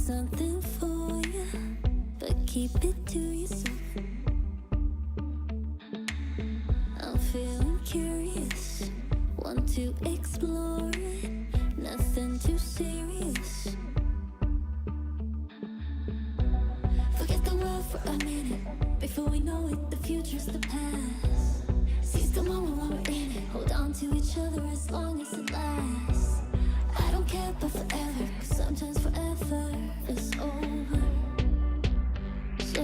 something for you, but keep it to yourself. I'm feeling curious, want to explore it, nothing too serious. Forget the world for a minute, before we know it, the future's the past. Seize the moment while we're in it, hold on to each other as long as it lasts. I don't care about forever, 'cause sometimes forever is over so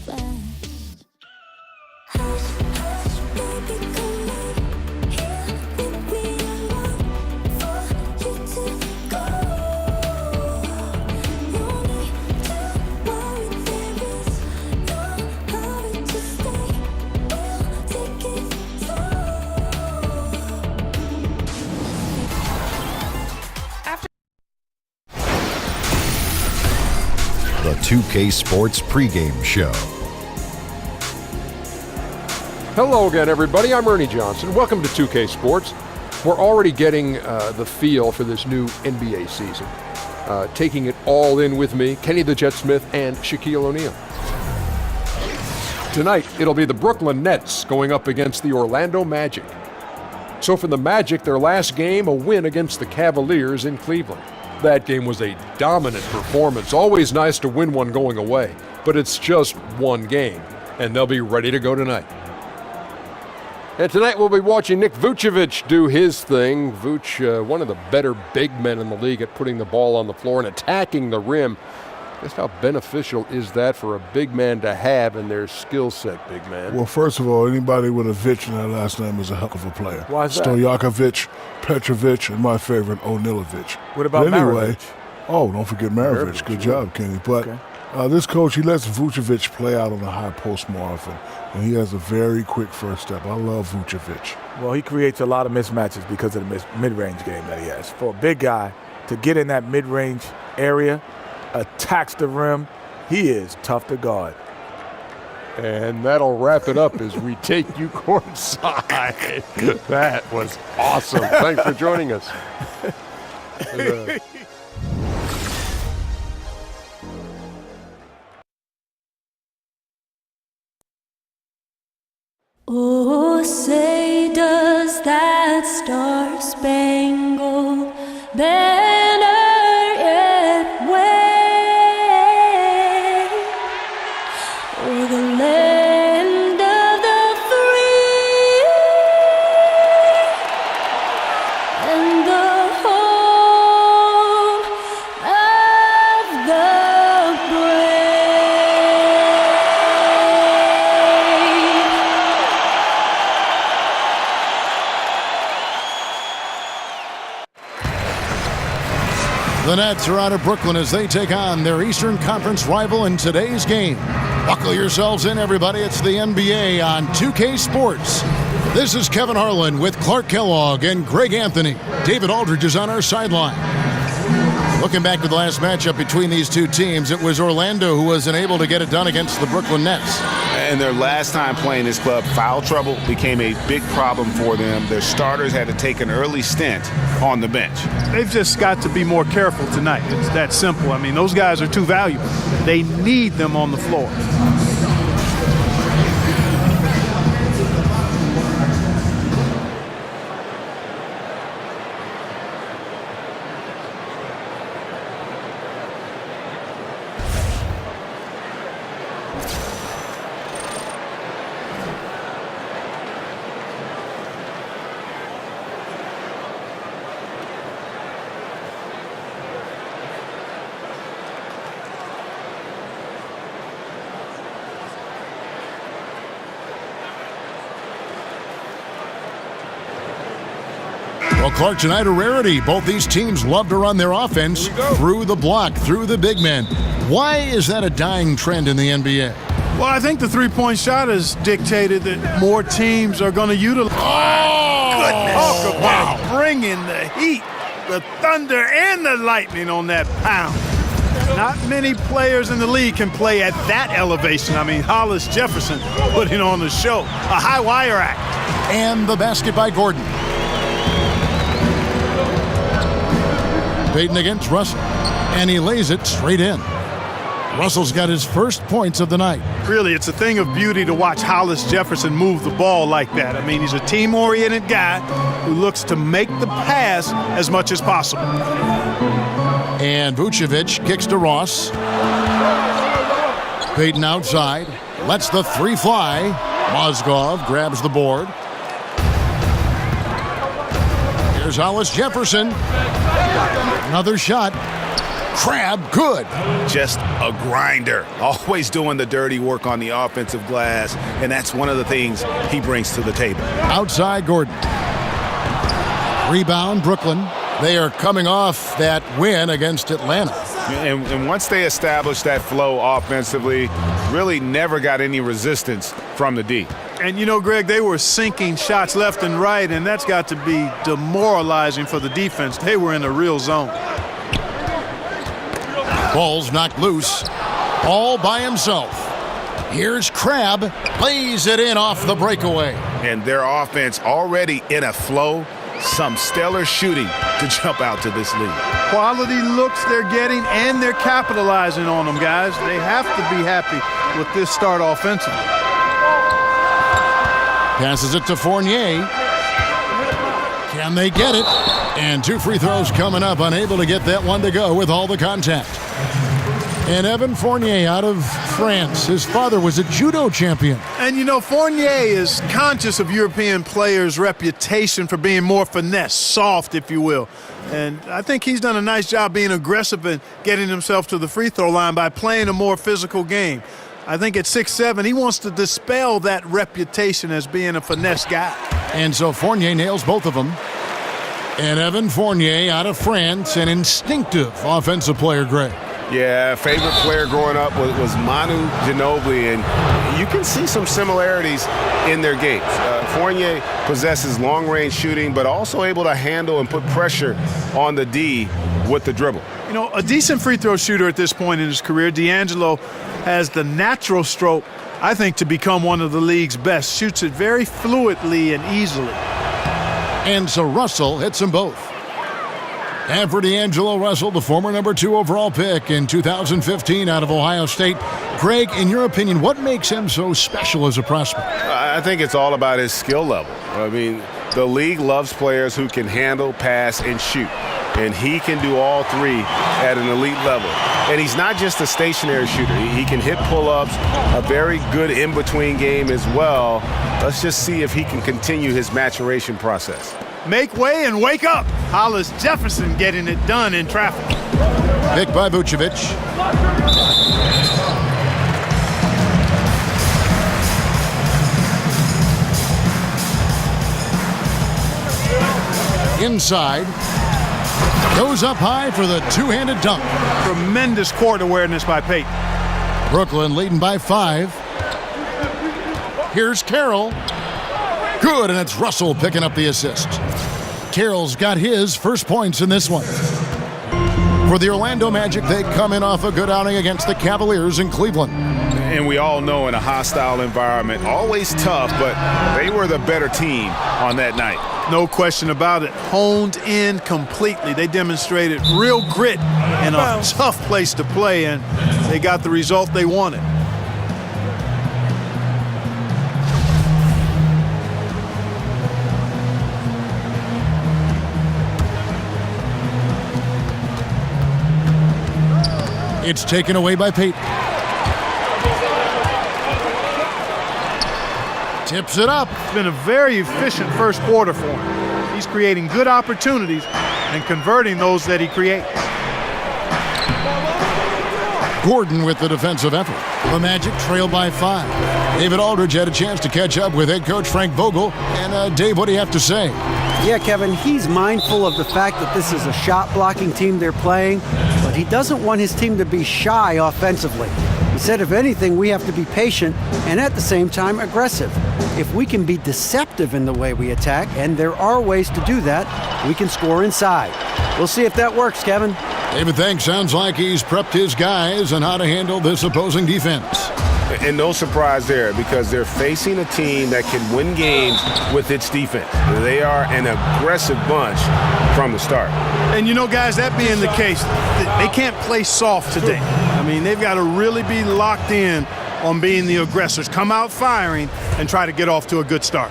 fast. Hush, hush, baby, come on, here with me alone, for you to go. No need to worry, there is no hurry to stay, we'll take it slow. The 2K Sports Pregame Show. Hello again, everybody. I'm Ernie Johnson. Welcome to 2K Sports. We're already getting the feel for this new NBA season. Taking it all in with me, Kenny the Jet Smith and Shaquille O'Neal. Tonight, it'll be the Brooklyn Nets going up against the Orlando Magic. So for the Magic, their last game, a win against the Cavaliers in Cleveland. That game was a dominant performance. Always nice to win one going away, but it's just one game, and they'll be ready to go tonight. And tonight we'll be watching Nick Vucevic do his thing. Vuce, one of the better big men in the league at putting the ball on the floor and attacking the rim. Just how beneficial is that for a big man to have in their skill set, big man? Well, first of all, anybody with a Vic in their last name is a heck of a player. Why is that? Stojakovic, Petrovic, and my favorite, Onilovic. What about Maravich? Oh, don't forget Maravich. Good job, Kenny. But this coach, he lets Vucevic play out on the high post more often, and he has a very quick first step. I love Vucevic. Well, he creates a lot of mismatches because of the mid-range game that he has. For a big guy to get in that mid-range area, attacks the rim, he is tough to guard. And that'll wrap it up as we take you courtside. That was awesome. Thanks for joining us. Oh, say does that star-spangled banner yet wave o'er the land of the free and the home of the brave? The Nets are out of Brooklyn as they take on their Eastern Conference rival in today's game. Buckle yourselves in, everybody. It's the NBA on 2K Sports. This is Kevin Harlan with Clark Kellogg and Greg Anthony. David Aldridge is on our sideline. Looking back to the last matchup between these two teams, it was Orlando who was unable to get it done against the Brooklyn Nets. And their last time playing this club, foul trouble became a big problem for them. Their starters had to take an early stint on the bench. They've just got to be more careful tonight. It's that simple. I mean, those guys are too valuable. They need them on the floor. Well, Clark, tonight a rarity. Both these teams love to run their offense through the block, through the big men. Why is that a dying trend in the NBA? Well, I think the three-point shot has dictated that more teams are going to utilize. Oh, goodness. Talk about bringing the heat, the thunder, and the lightning on that pound. Not many players in the league can play at that elevation. I mean, Hollis Jefferson putting on the show. A high wire act. And the basket by Gordon. Payton against Russell, and he lays it straight in. Russell's got his first points of the night. Really, it's a thing of beauty to watch Hollis Jefferson move the ball like that. I mean, he's a team-oriented guy who looks to make the pass as much as possible. And Vucevic kicks to Ross. Payton outside, lets the three fly. Mozgov grabs the board. Here's Hollis Jefferson. Another shot. Crab, good. Just a grinder, always doing the dirty work on the offensive glass, and that's one of the things he brings to the table. Outside Gordon. Rebound Brooklyn. They are coming off that win against Atlanta. And once they established that flow offensively, really never got any resistance from the D. And, you know, Greg, they were sinking shots left and right, and that's got to be demoralizing for the defense. They were in a real zone. Ball's knocked loose. All by himself. Here's Crab. Plays it in off the breakaway. And their offense already in a flow. Some stellar shooting to jump out to this lead. Quality looks they're getting, and they're capitalizing on them, guys. They have to be happy with this start offensively. Passes it to Fournier. Can they get it? And two free throws coming up. Unable to get that one to go with all the contact. And Evan Fournier out of France. His father was a judo champion. And, you know, Fournier is conscious of European players' reputation for being more finesse, soft, if you will. And I think he's done a nice job being aggressive and getting himself to the free throw line by playing a more physical game. I think at 6'7", he wants to dispel that reputation as being a finesse guy. And so Fournier nails both of them. And Evan Fournier out of France, an instinctive offensive player, Greg. Yeah, favorite player growing up was Manu Ginobili, and you can see some similarities in their games. Fournier possesses long-range shooting, but also able to handle and put pressure on the D with the dribble. You know, a decent free throw shooter at this point in his career. D'Angelo has the natural stroke, I think, to become one of the league's best. Shoots it very fluidly and easily. And so Russell hits them both. And for D'Angelo Russell, the former number 2 overall pick in 2015 out of Ohio State. Greg, in your opinion, what makes him so special as a prospect? I think it's all about his skill level. I mean, the league loves players who can handle, pass, and shoot. And he can do all three at an elite level. And he's not just a stationary shooter. He can hit pull-ups, a very good in-between game as well. Let's just see if he can continue his maturation process. Make way and wake up. Hollis Jefferson getting it done in traffic. Pick by Vucevic. Inside. Goes up high for the two-handed dunk. Tremendous court awareness by Payton. Brooklyn leading by 5. Here's Carroll. Good, and it's Russell picking up the assist. Carroll's got his first points in this one. For the Orlando Magic, they come in off a good outing against the Cavaliers in Cleveland. And we all know in a hostile environment, always tough, but they were the better team on that night. No question about it. Honed in completely. They demonstrated real grit in a tough place to play, and they got the result they wanted. It's taken away by Payton. Tips it up. It's been a very efficient first quarter for him. He's creating good opportunities and converting those that he creates. Gordon with the defensive effort. The Magic trail by 5. David Aldridge had a chance to catch up with head coach Frank Vogel. And Dave, what do you have to say? Yeah, Kevin, he's mindful of the fact that this is a shot-blocking team they're playing, but he doesn't want his team to be shy offensively. He said, if anything, we have to be patient and at the same time aggressive. If we can be deceptive in the way we attack, and there are ways to do that, we can score inside. We'll see if that works, Kevin. David thanks. Sounds like he's prepped his guys on how to handle this opposing defense. And no surprise there, because they're facing a team that can win games with its defense. They are an aggressive bunch from the start. And, you know, guys, that being the case, they can't play soft today. I mean, they've got to really be locked in on being the aggressors, come out firing, and try to get off to a good start.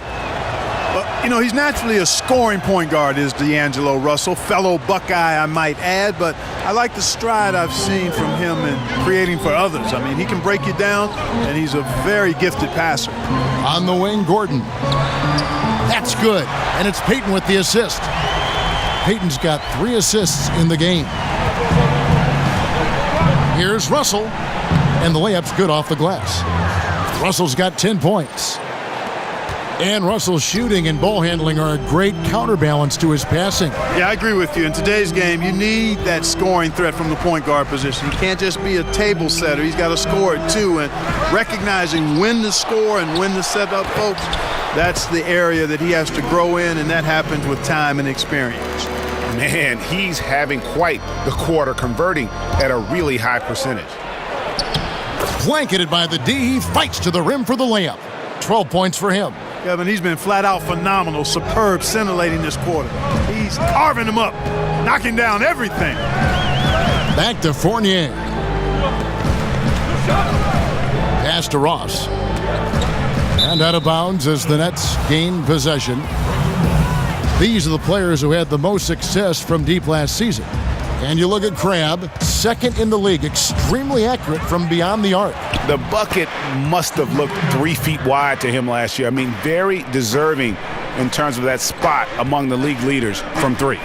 But, you know, he's naturally a scoring point guard, is D'Angelo Russell, fellow Buckeye, I might add, but I like the stride I've seen from him in creating for others. I mean, he can break you down, and he's a very gifted passer. On the wing, Gordon. That's good, and it's Payton with the assist. Payton's got 3 assists in the game. Here's Russell, and the layup's good off the glass. Russell's got 10 points. And Russell's shooting and ball handling are a great counterbalance to his passing. Yeah, I agree with you. In today's game, you need that scoring threat from the point guard position. He can't just be a table setter. He's got to score it too. And recognizing when to score and when to set up folks, that's the area that he has to grow in, and that happens with time and experience. Man, he's having quite the quarter, converting at a really high percentage. Blanketed by the D, he fights to the rim for the layup. 12 points for him. Kevin, he's been flat out phenomenal, superb, scintillating this quarter. He's carving them up, knocking down everything. Back to Fournier. Pass to Ross. And out of bounds as the Nets gain possession. These are the players who had the most success from deep last season. And you look at Crabbe, second in the league, extremely accurate from beyond the arc. The bucket must have looked 3 feet wide to him last year. I mean, very deserving in terms of that spot among the league leaders from 3.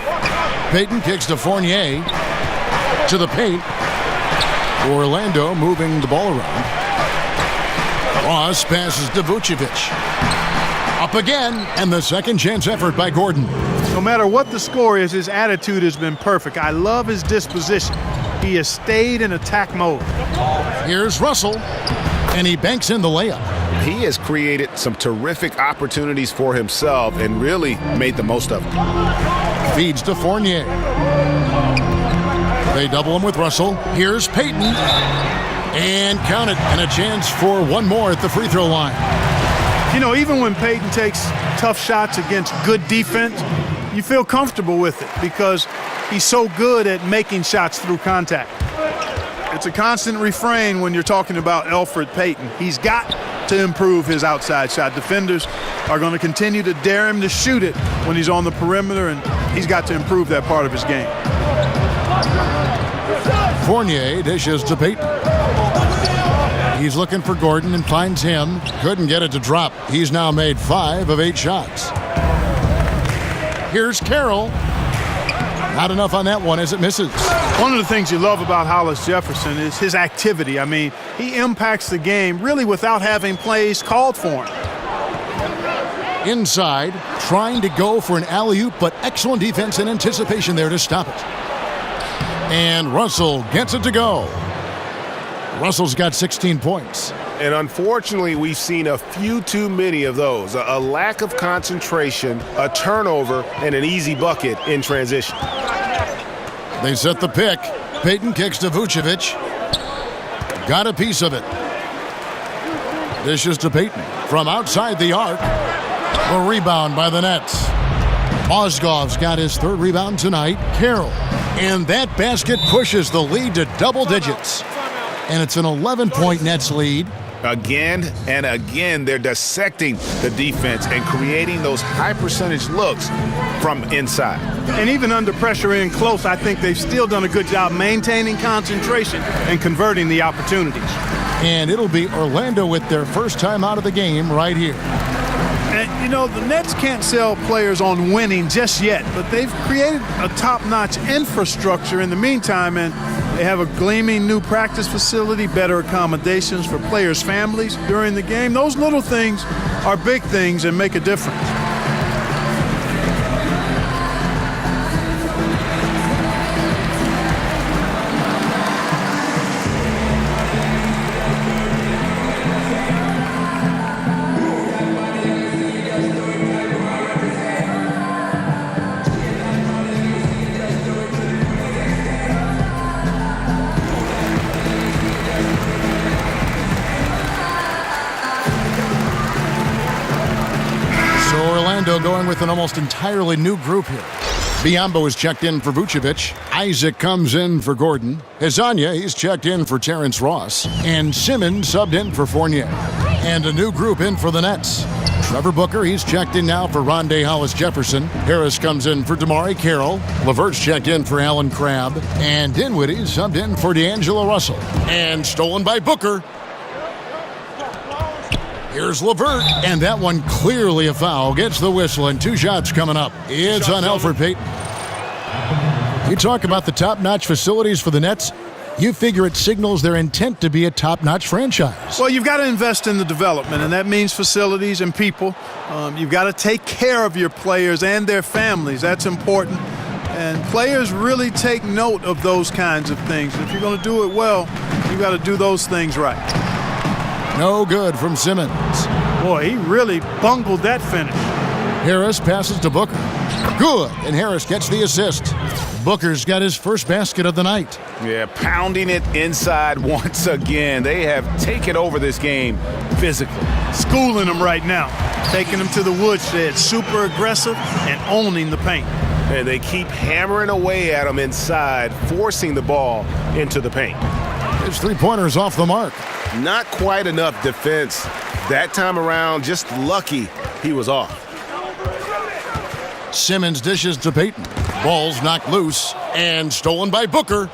Payton kicks to Fournier to the paint. Orlando moving the ball around. Ross passes to Vucevic. Up again, and the second chance effort by Gordon. No matter what the score is, his attitude has been perfect. I love his disposition. He has stayed in attack mode. Here's Russell, and he banks in the layup. He has created some terrific opportunities for himself and really made the most of them. Feeds to Fournier. They double him with Russell. Here's Payton. And count it, and a chance for one more at the free throw line. You know, even when Payton takes tough shots against good defense, you feel comfortable with it because he's so good at making shots through contact. It's a constant refrain when you're talking about Elfrid Payton. He's got to improve his outside shot. Defenders are going to continue to dare him to shoot it when he's on the perimeter, and he's got to improve that part of his game. Fournier dishes to Payton. He's looking for Gordon and finds him. Couldn't get it to drop. He's now made 5 of 8 shots. Here's Carroll. Not enough on that one as it misses. One of the things you love about Hollis Jefferson is his activity. I mean, he impacts the game really without having plays called for him. Inside, trying to go for an alley-oop, but excellent defense and anticipation there to stop it. And Russell gets it to go. Russell's got 16 points. And unfortunately, we've seen a few too many of those. A lack of concentration, a turnover, and an easy bucket in transition. They set the pick. Payton kicks to Vucevic. Got a piece of it. Dishes to Payton from outside the arc. A rebound by the Nets. Mozgov's got his 3rd rebound tonight. Carroll. And that basket pushes the lead to double digits. And it's an 11-point Nets lead. Again and again, they're dissecting the defense and creating those high-percentage looks from inside. And even under pressure in close, I think they've still done a good job maintaining concentration and converting the opportunities. And it'll be Orlando with their first time out of the game right here. And, you know, the Nets can't sell players on winning just yet, but they've created a top-notch infrastructure in the meantime, and they have a gleaming new practice facility, better accommodations for players' families during the game. Those little things are big things and make a difference. Orlando going with an almost entirely new group here. Biombo is checked in for Vucevic. Isaac comes in for Gordon. Hezonja, he's checked in for Terrence Ross. And Simmons subbed in for Fournier. And a new group in for the Nets. Trevor Booker, he's checked in now for Rondé Hollis-Jefferson. Harris comes in for DeMarre Carroll. LeVert's checked in for Alan Crabb. And Dinwiddie subbed in for D'Angelo Russell. And stolen by Booker. Here's LeVert, and that one clearly a foul. Gets the whistle, and 2 shots coming up. It's on Elfrid Payton. You talk about the top-notch facilities for the Nets. You figure it signals their intent to be a top-notch franchise. Well, you've got to invest in the development, and that means facilities and people. You've got to take care of your players and their families. That's important. And players really take note of those kinds of things. If you're going to do it well, you've got to do those things right. No good from Simmons. Boy, he really bungled that finish. Harris passes to Booker. Good, and Harris gets the assist. Booker's got his first basket of the night. Yeah, pounding it inside once again. They have taken over this game physically. Schooling them right now. Taking them to the woodshed. Super aggressive and owning the paint. And they keep hammering away at them inside, forcing the ball into the paint. His three-pointer's off the mark. Not quite enough defense. That time around, just lucky he was off. Simmons dishes to Payton. Ball's knocked loose and stolen by Booker.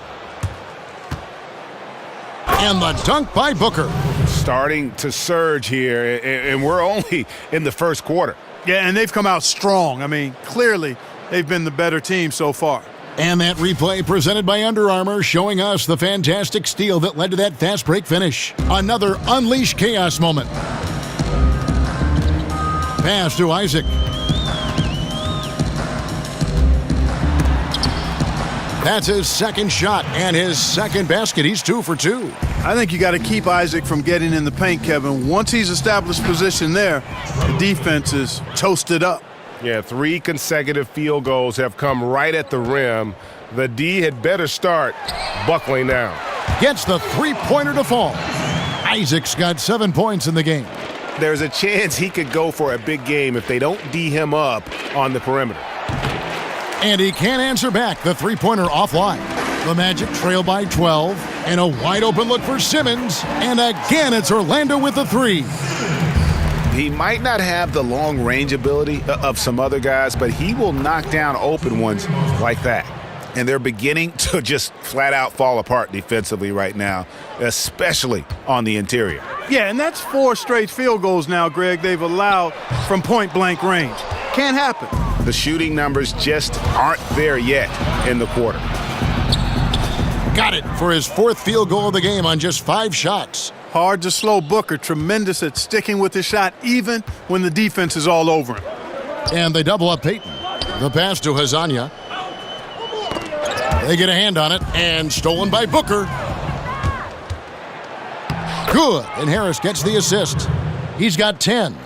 And the dunk by Booker. Starting to surge here, and we're only in the first quarter. Yeah, and they've come out strong. I mean, clearly they've been the better team so far. And that replay presented by Under Armour showing us the fantastic steal that led to that fast break finish. Another Unleash Chaos moment. Pass to Isaac. That's his second shot and his second basket. He's 2 for 2. I think you got to keep Isaac from getting in the paint, Kevin. Once he's established position there, the defense is toasted up. Yeah, 3 consecutive field goals have come right at the rim. The D had better start buckling down. Gets the three-pointer to fall. Isaac's got 7 points in the game. There's a chance he could go for a big game if they don't D him up on the perimeter. And he can't answer back. The three-pointer offline. The Magic trail by 12. And a wide-open look for Simmons. And again, it's Orlando with the 3. He might not have the long-range ability of some other guys, but he will knock down open ones like that. And they're beginning to just flat-out fall apart defensively right now, especially on the interior. Yeah, and that's 4 straight field goals now, Greg, they've allowed from point-blank range. Can't happen. The shooting numbers just aren't there yet in the quarter. Got it for his 4th field goal of the game on just 5 shots. Hard to slow Booker. Tremendous at sticking with his shot, even when the defense is all over him. And they double up Payton. The pass to Hezonja. They get a hand on it, and stolen by Booker. Good, and Harris gets the assist. He's got 10.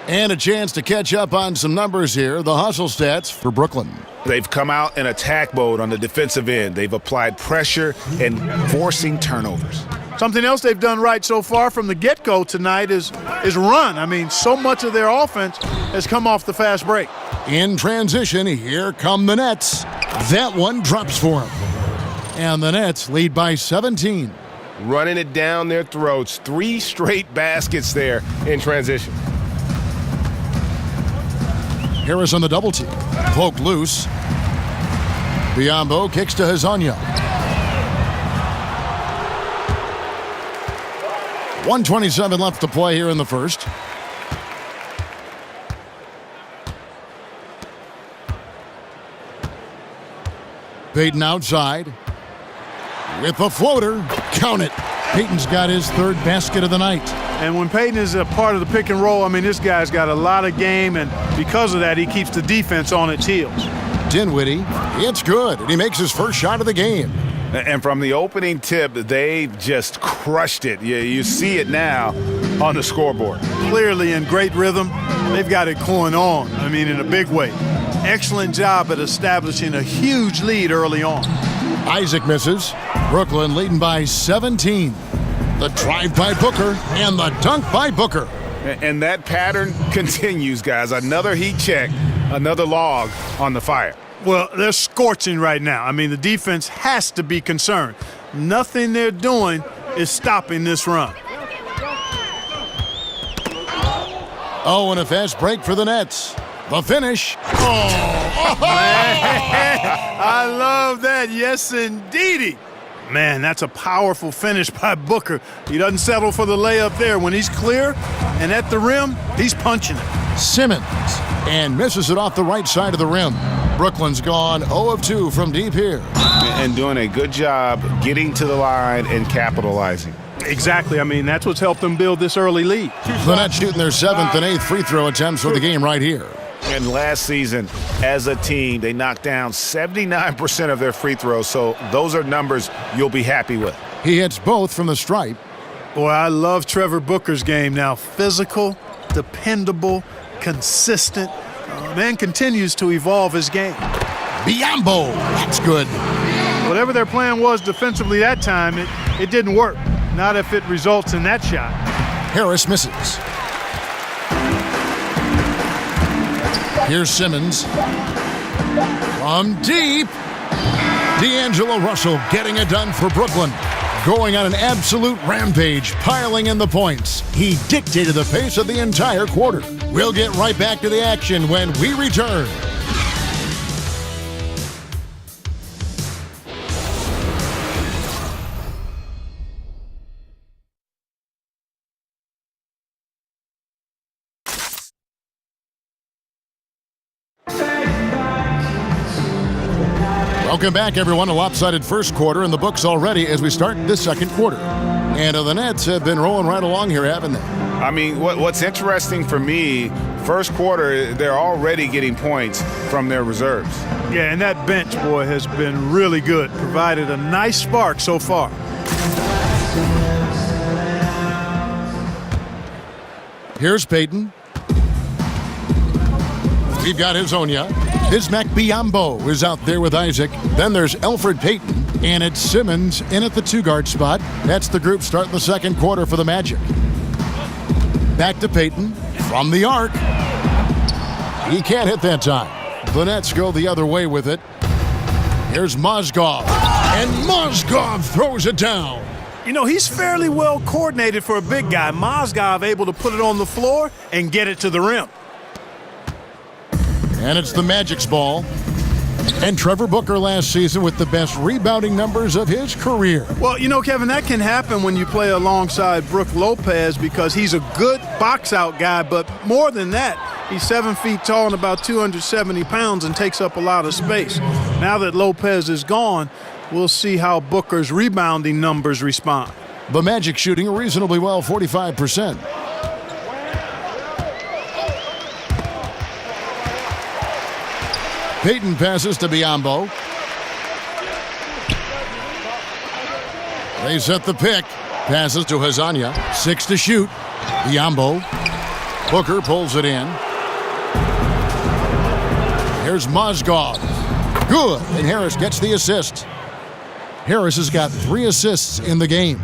And a chance to catch up on some numbers here. The hustle stats for Brooklyn. They've come out in attack mode on the defensive end. They've applied pressure and forcing turnovers. Something else they've done right so far from the get-go tonight is run. I mean, so much of their offense has come off the fast break. In transition, here come the Nets. That one drops for him. And the Nets lead by 17. Running it down their throats. 3 straight baskets there in transition. Harris on the double team. Poked loose. Biombo kicks to Hezonja. 1:27 left to play here in the first. Payton outside. With the floater. Count it. Payton's got his 3rd basket of the night. And when Payton is a part of the pick and roll, I mean, this guy's got a lot of game, and because of that, he keeps the defense on its heels. Dinwiddie, it's good, and he makes his first shot of the game. And from the opening tip, they just crushed it. You see it now on the scoreboard. Clearly in great rhythm. They've got it going on, I mean, in a big way. Excellent job at establishing a huge lead early on. Isaac misses. Brooklyn leading by 17. The drive by Booker and the dunk by Booker. And that pattern continues, guys. Another heat check, another log on the fire. Well, they're scorching right now. I mean, the defense has to be concerned. Nothing they're doing is stopping this run. Oh, and a fast break for the Nets. The finish. I love that. Yes, indeedy. Man, that's a powerful finish by Booker. He doesn't settle for the layup there. When he's clear and at the rim, he's punching it. Simmons, and misses it off the right side of the rim. Brooklyn's gone 0 of 2 from deep here. And doing a good job getting to the line and capitalizing. Exactly. I mean, that's what's helped them build this early lead. The Nets shooting their 7th and 8th free throw attempts for the game right here. And last season, as a team, they knocked down 79% of their free throws, so those are numbers you'll be happy with. He hits both from the stripe. Boy, I love Trevor Booker's game now. Physical, dependable, consistent. Man continues to evolve his game. Biyombo, that's good. Whatever their plan was defensively that time, it didn't work. Not if it results in that shot. Harris misses. Here's Simmons. From deep. D'Angelo Russell getting it done for Brooklyn. Going on an absolute rampage, piling in the points. He dictated the pace of the entire quarter. We'll get right back to the action when we return. Welcome back, everyone. A lopsided first quarter in the books already as we start the second quarter. And the Nets have been rolling right along here, haven't they? I mean, what's interesting for me, first quarter, they're already getting points from their reserves. Yeah, and that bench, boy, has been really good. Provided a nice spark so far. Here's Payton. We've got Hazonia. Bismack Biyombo is out there with Isaac. Then there's Elfrid Payton. And it's Simmons in at the 2-guard spot. That's the group starting the second quarter for the Magic. Back to Payton from the arc. He can't hit that time. The Nets go the other way with it. Here's Mozgov. And Mozgov throws it down. You know, he's fairly well coordinated for a big guy. Mozgov able to put it on the floor and get it to the rim. And it's the Magic's ball. And Trevor Booker last season with the best rebounding numbers of his career. Well, you know, Kevin, that can happen when you play alongside Brook Lopez because he's a good box-out guy, but more than that, he's 7 feet tall and about 270 pounds and takes up a lot of space. Now that Lopez is gone, we'll see how Booker's rebounding numbers respond. The Magic shooting reasonably well, 45%. Payton passes to Biyombo. They set the pick. Passes to Hazonia. 6 to shoot. Biyombo. Booker pulls it in. Here's Mozgov. Good. And Harris gets the assist. Harris has got 3 assists in the game.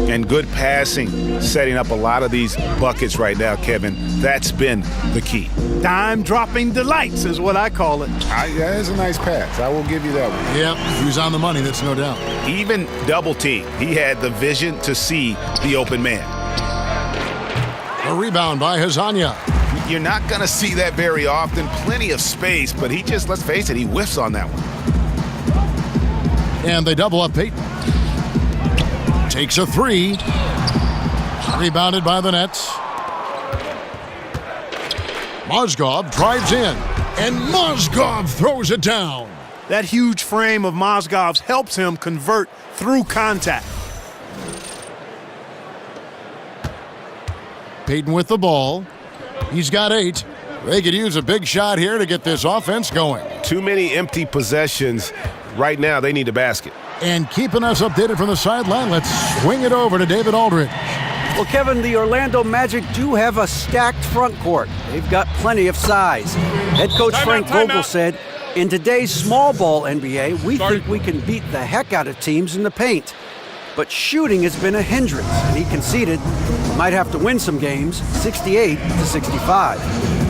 And good passing, setting up a lot of these buckets right now, Kevin. That's been the key. Dime-dropping delights is what I call it. That is a nice pass. I will give you that one. Yep, he was on the money, that's no doubt. Even double team, he had the vision to see the open man. A rebound by Hazonia. You're not going to see that very often. Plenty of space, but he just, let's face it, he whiffs on that one. And they double up Payton. Takes a 3. Rebounded by the Nets. Mozgov drives in. And Mozgov throws it down. That huge frame of Mozgov's helps him convert through contact. Payton with the ball. He's got 8. They could use a big shot here to get this offense going. Too many empty possessions. Right now, they need a basket. And keeping us updated from the sideline, let's swing it over to David Aldridge. Well, Kevin, the Orlando Magic do have a stacked front court. They've got plenty of size. Head coach Frank Vogel said, in today's small ball NBA, we think we can beat the heck out of teams in the paint. but shooting has been a hindrance, and he conceded he might have to win some games, 68-65.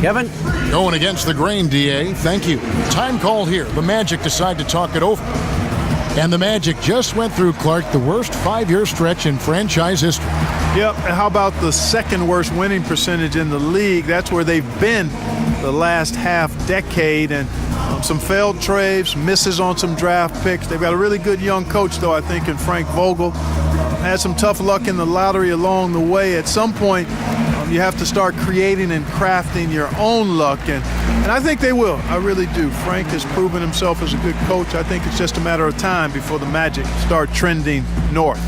Kevin? Going against the grain, D.A. Thank you. Time call here. The Magic decide to talk it over. And the Magic just went through, Clark, the worst 5-year stretch in franchise history. Yep, and how about the second worst winning percentage in the league? That's where they've been the last half decade, and some failed trades, misses on some draft picks. They've got a really good young coach, though, I think, in Frank Vogel. Had some tough luck in the lottery along the way. At some point, you have to start creating and crafting your own luck, and I think they will. I really do. Frank has proven himself as a good coach. I think it's just a matter of time before the Magic start trending north.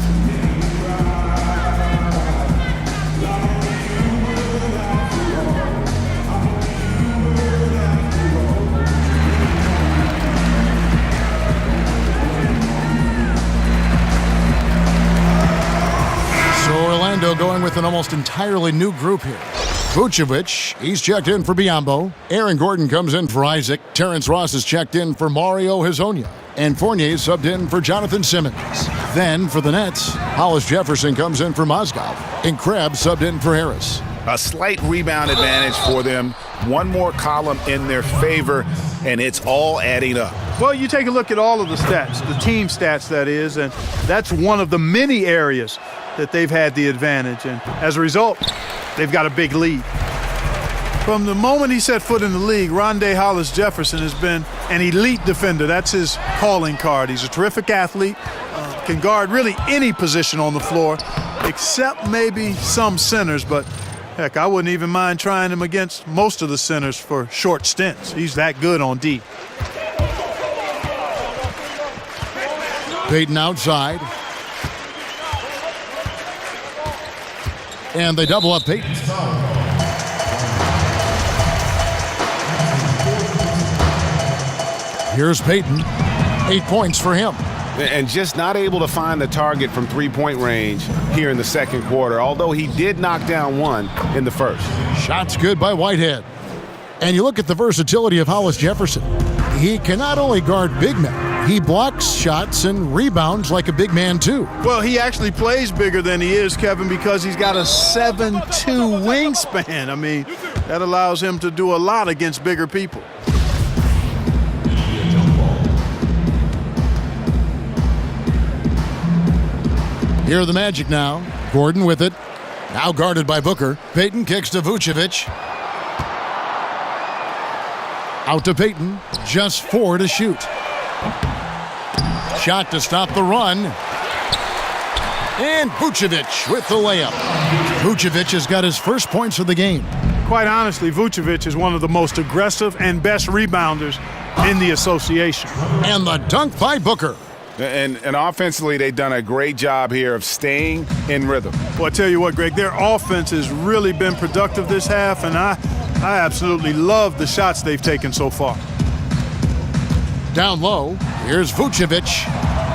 Going with an almost entirely new group here. Vucevic, he's checked in for Biyombo. Aaron Gordon comes in for Isaac. Terrence Ross is checked in for Mario Hezonja. And Fournier subbed in for Jonathan Simmons. Then for the Nets, Hollis Jefferson comes in for Mozgov. And Krabs subbed in for Harris. A slight rebound advantage for them. One more column in their favor, and it's all adding up. Well, you take a look at all of the stats, the team stats, that is, and that's one of the many areas that they've had the advantage, and as a result, they've got a big lead. From the moment he set foot in the league, Rondé Hollis Jefferson has been an elite defender. That's his calling card. He's a terrific athlete, can guard really any position on the floor, except maybe some centers, but heck, I wouldn't even mind trying him against most of the centers for short stints. He's that good on D. Payton outside. And they double up Payton. Here's Payton. 8 points for him. And just not able to find the target from three-point range here in the second quarter, although he did knock down one in the first. Shots good by Whitehead. And you look at the versatility of Hollis Jefferson. He can not only guard big men, he blocks shots and rebounds like a big man, too. Well, he actually plays bigger than he is, Kevin, because he's got a 7'2" wingspan. I mean, that allows him to do a lot against bigger people. Here are the Magic now. Gordon with it. Now guarded by Booker. Payton kicks to Vucevic. Out to Payton. Just 4 to shoot. Shot to stop the run. And Vucevic with the layup. Vucevic has got his first points of the game. Quite honestly, Vucevic is one of the most aggressive and best rebounders in the association. And the dunk by Booker. And offensively, they've done a great job here of staying in rhythm. Well, I tell you what, Greg, their offense has really been productive this half, and I absolutely love the shots they've taken so far. Down low, here's Vucevic.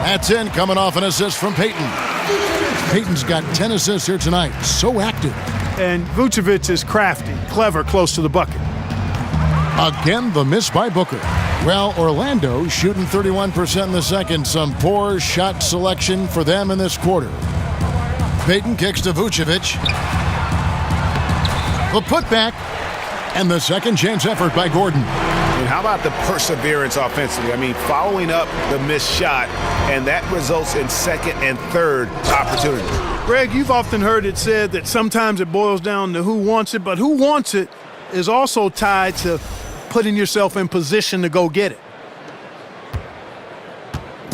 That's in, coming off an assist from Payton. Payton's got 10 assists here tonight, so active. And Vucevic is crafty, clever, close to the bucket. Again, the miss by Booker. Well, Orlando shooting 31% in the second. Some poor shot selection for them in this quarter. Payton kicks to Vucevic. The putback. And the second chance effort by Gordon. And how about the perseverance offensively? I mean, following up the missed shot, and that results in second and third opportunities. Greg, you've often heard it said that sometimes it boils down to who wants it, but who wants it is also tied to putting yourself in position to go get it.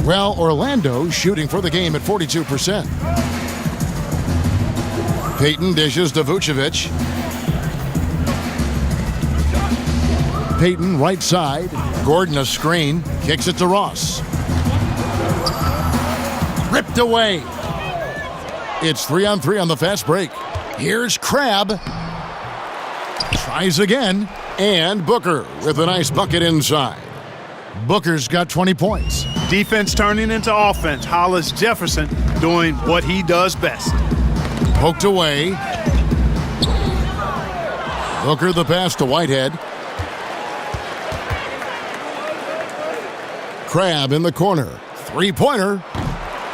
Well, Orlando shooting for the game at 42%. Payton dishes to Vucevic. Payton right side. Gordon a screen. Kicks it to Ross. Ripped away. It's 3-on-3 on the fast break. Here's Crabbe. Tries again. And Booker with a nice bucket inside. Booker's got 20 points. Defense turning into offense. Hollis Jefferson doing what he does best. Poked away. Booker the pass to Whitehead. Crabbe in the corner. Three-pointer.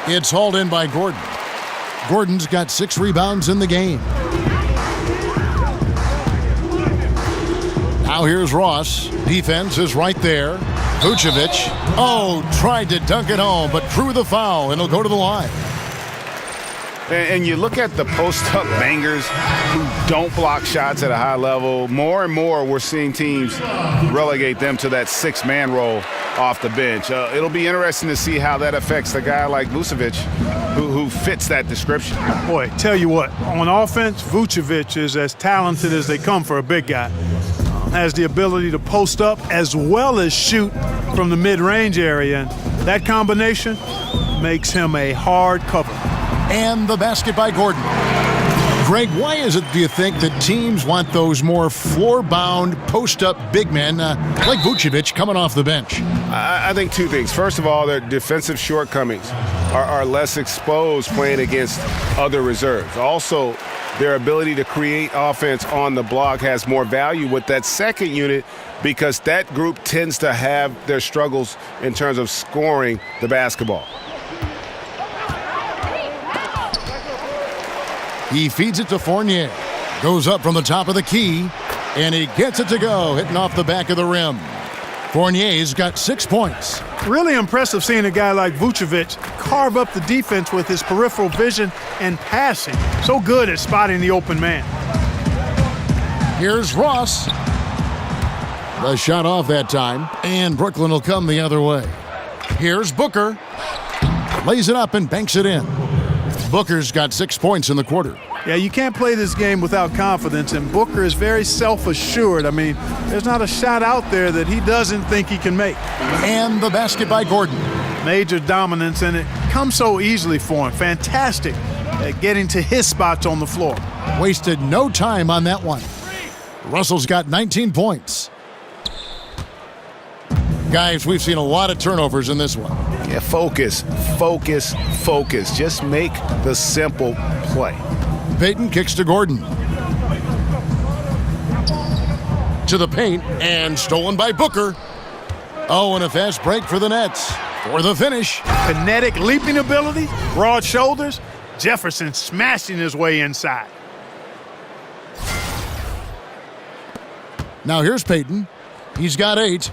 It's hauled in by Gordon. Gordon's got 6 rebounds in the game. Now here's Ross. Defense is right there. Vucevic, tried to dunk it home, but drew the foul, and he'll go to the line. And you look at the post-up bangers who don't block shots at a high level. More and more, we're seeing teams relegate them to that 6-man role off the bench. It'll be interesting to see how that affects a guy like Vucevic, who fits that description. Boy, tell you what, on offense, Vucevic is as talented as they come for a big guy. Has the ability to post up as well as shoot from the mid-range area. And that combination makes him a hard cover. And the basket by Gordon. Greg, why is it, do you think, that teams want those more floor-bound, post-up big men like Vucevic coming off the bench? I think 2 things. First of all, their defensive shortcomings are less exposed playing against other reserves. Also, their ability to create offense on the block has more value with that second unit because that group tends to have their struggles in terms of scoring the basketball. He feeds it to Fournier. Goes up from the top of the key, and he gets it to go, hitting off the back of the rim. Fournier's got 6 points. Really impressive seeing a guy like Vucevic carve up the defense with his peripheral vision and passing. So good at spotting the open man. Here's Ross. The shot off that time, and Brooklyn will come the other way. Here's Booker. Lays it up and banks it in. Booker's got 6 points in the quarter. Yeah, you can't play this game without confidence, and Booker is very self-assured. I mean, there's not a shot out there that he doesn't think he can make. And the basket by Gordon. Major dominance, and it comes so easily for him. Fantastic at getting to his spots on the floor. Wasted no time on that one. Russell's got 19 points. Guys, we've seen a lot of turnovers in this one. Yeah, focus. Just make the simple play. Payton kicks to Gordon. To the paint, and stolen by Booker. And a fast break for the Nets. For the finish. Kinetic leaping ability, broad shoulders, Jefferson smashing his way inside. Now here's Payton. He's got 8.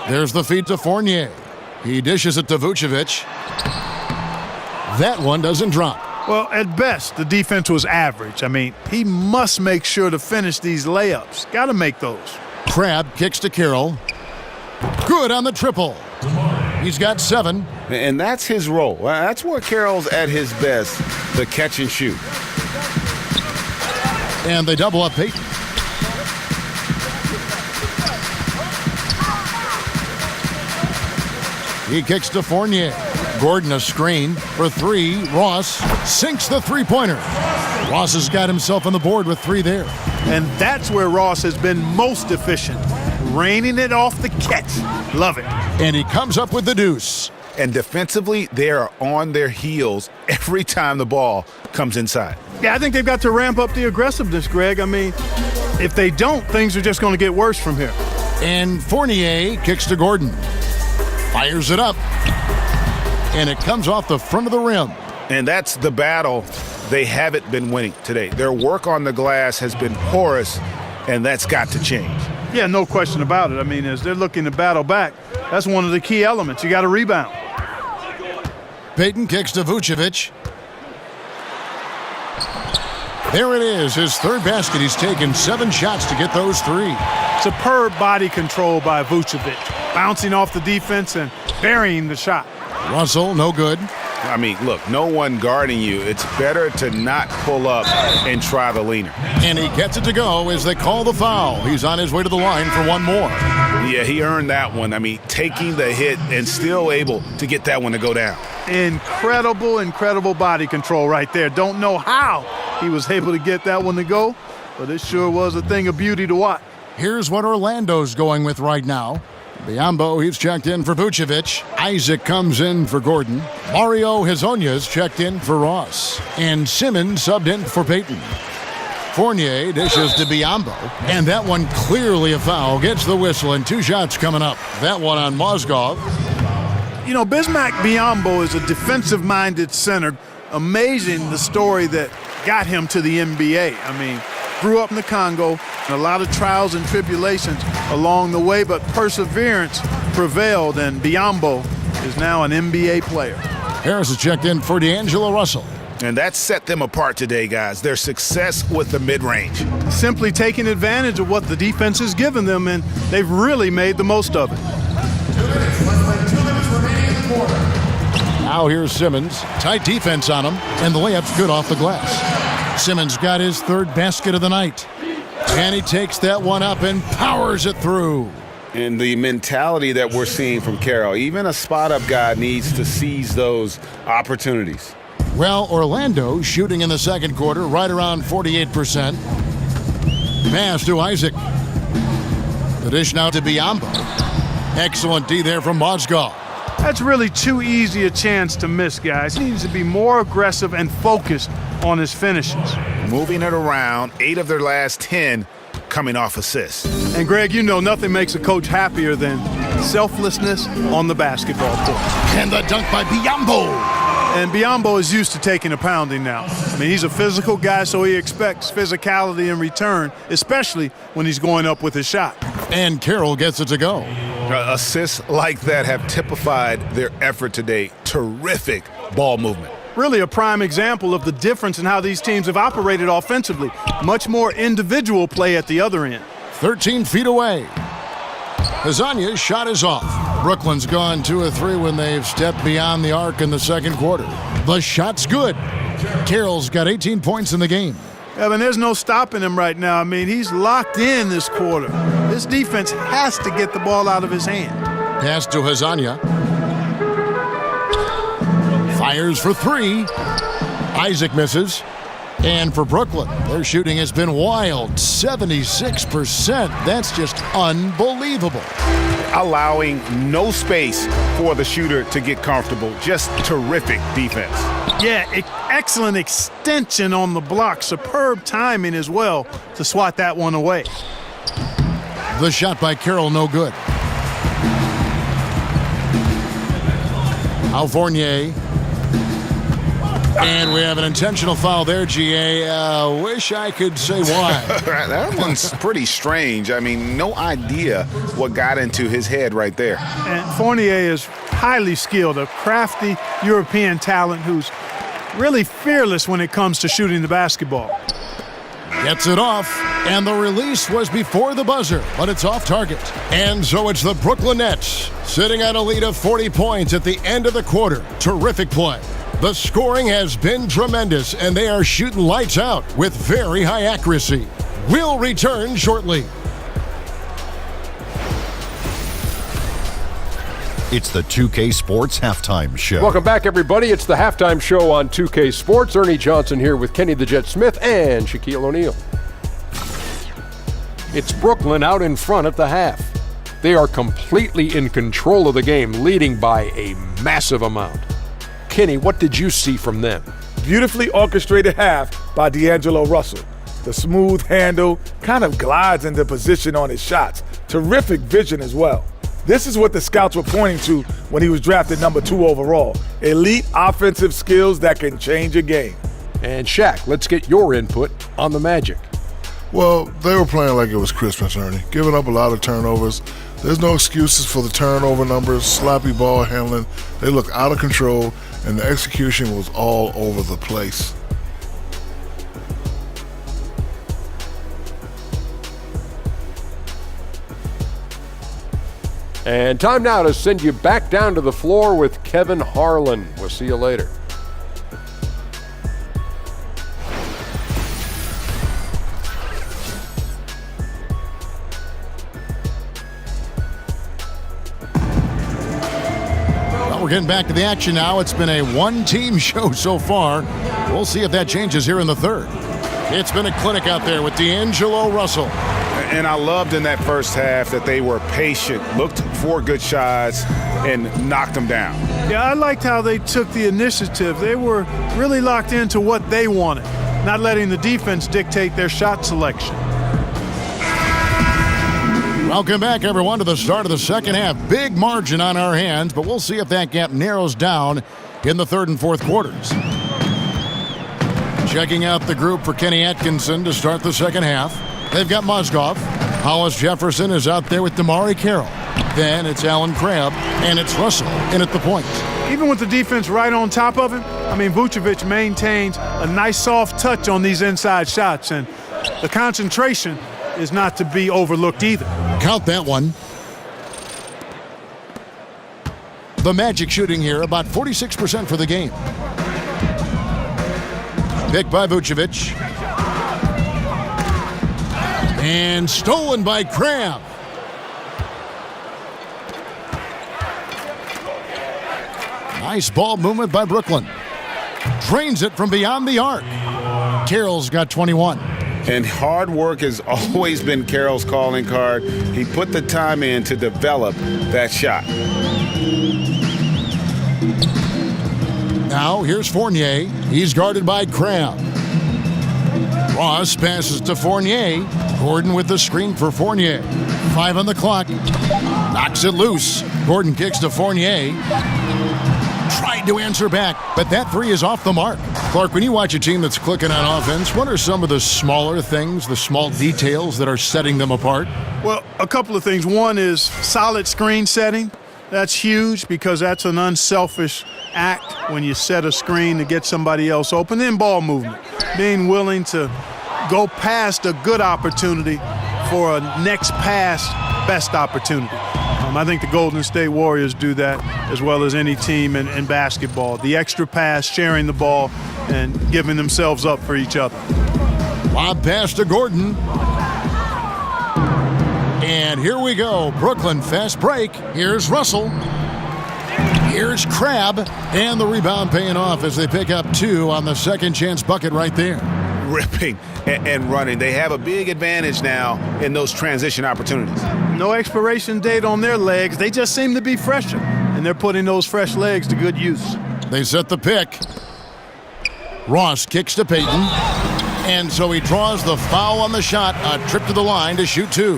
There's the feed to Fournier. He dishes it to Vucevic. That one doesn't drop. Well, at best, the defense was average. I mean, he must make sure to finish these layups. Got to make those. Crabbe kicks to Carroll. Good on the triple. He's got 7. And that's his role. That's where Carroll's at his best, the catch and shoot. And they double up Payton. He kicks to Fournier. Gordon a screen for 3. Ross sinks the three-pointer. Ross has got himself on the board with 3 there. And that's where Ross has been most efficient. Raining it off the catch. Love it. And he comes up with the deuce. And defensively, they are on their heels every time the ball comes inside. Yeah, I think they've got to ramp up the aggressiveness, Greg. I mean, if they don't, things are just going to get worse from here. And Fournier kicks to Gordon. Fires it up. And it comes off the front of the rim. And that's the battle they haven't been winning today. Their work on the glass has been porous, and that's got to change. Yeah, no question about it. I mean, as they're looking to battle back, that's one of the key elements. You got to rebound. Payton kicks to Vucevic. There it is, his 3rd basket. He's taken 7 shots to get those 3. Superb body control by Vucevic, bouncing off the defense and burying the shot. Russell, no good. I mean, look, no one guarding you. It's better to not pull up and try the leaner. And he gets it to go as they call the foul. He's on his way to the line for one more. Yeah, he earned that one. I mean, taking the hit and still able to get that one to go down. Incredible body control right there. Don't know how he was able to get that one to go, but it sure was a thing of beauty to watch. Here's what Orlando's going with right now. Biombo, he's checked in for Vucevic. Isaac comes in for Gordon. Mario Hezonja's checked in for Ross. And Simmons subbed in for Payton. Fournier dishes to Biombo. And that one clearly a foul. Gets the whistle and 2 shots coming up. That one on Mozgov. You know, Bismack Biyombo is a defensive-minded center. Amazing the story that got him to the NBA. I mean, grew up in the Congo, and a lot of trials and tribulations along the way, but perseverance prevailed, and Biyombo is now an NBA player. Harris has checked in for D'Angelo Russell. And that set them apart today, guys. Their success with the mid-range. Simply taking advantage of what the defense has given them, and they've really made the most of it. Now here's Simmons. Tight defense on him, and the layup's good off the glass. Simmons got his third basket of the night. And he takes that one up and powers it through. And the mentality that we're seeing from Carroll, even a spot-up guy needs to seize those opportunities. Well, Orlando shooting in the second quarter right around 48%. Pass to Isaac. The dish now to Biyombo. Excellent D there from Mozgov. That's really too easy a chance to miss, guys. He needs to be more aggressive and focused on his finishes. Moving it around, 8 of their last 10 coming off assists. And Greg, you know nothing makes a coach happier than selflessness on the basketball court. And the dunk by Biyombo. And Biyombo is used to taking a pounding now. I mean, he's a physical guy, so he expects physicality in return, especially when he's going up with his shot. And Carroll gets it to go. Assists like that have typified their effort today. Terrific ball movement. Really a prime example of the difference in how these teams have operated offensively. Much more individual play at the other end. 13 feet away. Hazanya's shot is off. Brooklyn's gone 2 of 3 when they've stepped beyond the arc in the second quarter. The shot's good. Carroll's got 18 points in the game. Evan, there's no stopping him right now. I mean, he's locked in this quarter. This defense has to get the ball out of his hand. Pass to Hazanya. Fires for 3. Isaac misses. And for Brooklyn, their shooting has been wild. 76%. That's just unbelievable. Allowing no space for the shooter to get comfortable. Just terrific defense. Yeah, excellent extension on the block. Superb timing as well to swat that one away. The shot by Carroll, no good. Al Fournier. And we have an intentional foul there, GA. Wish I could say why. That one's pretty strange. I mean, no idea what got into his head right there. And Fournier is highly skilled, a crafty European talent who's really fearless when it comes to shooting the basketball. Gets it off, and the release was before the buzzer, but it's off target. And so it's the Brooklyn Nets sitting at a lead of 40 points at the end of the quarter. Terrific play. The scoring has been tremendous, and they are shooting lights out with very high accuracy. We'll return shortly. It's the 2K Sports Halftime Show. Welcome back, everybody. It's the halftime show on 2K Sports. Ernie Johnson here with Kenny the Jet Smith and Shaquille O'Neal. It's Brooklyn out in front at the half. They are completely in control of the game, leading by a massive amount. Kenny, what did you see from them? Beautifully orchestrated half by D'Angelo Russell. The smooth handle kind of glides into position on his shots. Terrific vision as well. This is what the scouts were pointing to when he was drafted number 2 overall. Elite offensive skills that can change a game. And Shaq, let's get your input on the Magic. Well, they were playing like it was Christmas, Ernie. Giving up a lot of turnovers. There's no excuses for the turnover numbers, sloppy ball handling. They looked out of control, and the execution was all over the place. And time now to send you back down to the floor with Kevin Harlan. We'll see you later. We're getting back to the action now. It's been a one-team show so far. We'll see if that changes here in the third. It's been a clinic out there with D'Angelo Russell. And I loved in that first half that they were patient, looked for good shots, and knocked them down. Yeah, I liked how they took the initiative. They were really locked into what they wanted, not letting the defense dictate their shot selection. Welcome back, everyone, to the start of the second half. Big margin on our hands, but we'll see if that gap narrows down in the third and fourth quarters. Checking out the group for Kenny Atkinson to start the second half. They've got Mozgov. Hollis Jefferson is out there with Damari Carroll. Then it's Alan Crabb, and it's Russell in at the point. Even with the defense right on top of him, Vucevic maintains a nice soft touch on these inside shots, and the concentration is not to be overlooked either. Count that one. The Magic shooting here about 46% for the game. Picked by Vucevic. And stolen by Crabb. Nice ball movement by Brooklyn. Drains it from beyond the arc. Carroll's got 21. And hard work has always been Carroll's calling card. He put the time in to develop that shot. Now here's Fournier. He's guarded by Crabb. Ross passes to Fournier. Gordon with the screen for Fournier. 5 on the clock. Knocks it loose. Gordon kicks to Fournier. Tried to answer back, but that three is off the mark. Clark, when you watch a team that's clicking on offense, what are some of the smaller things, the small details that are setting them apart? Well, a couple of things. One is solid screen setting. That's huge because that's an unselfish act when you set a screen to get somebody else open. Then ball movement, being willing to go past a good opportunity for a next pass best opportunity. I think the Golden State Warriors do that as well as any team in basketball. The extra pass, sharing the ball, and giving themselves up for each other. Lob pass to Gordon. And here we go. Brooklyn fast break. Here's Russell. Here's Crabb. And the rebound paying off as they pick up 2 on the second chance bucket right there. Ripping and running. They have a big advantage now in those transition opportunities. No expiration date on their legs. They just seem to be fresher, and they're putting those fresh legs to good use. They set the pick. Ross kicks to Payton. And so he draws the foul on the shot. A trip to the line to shoot 2.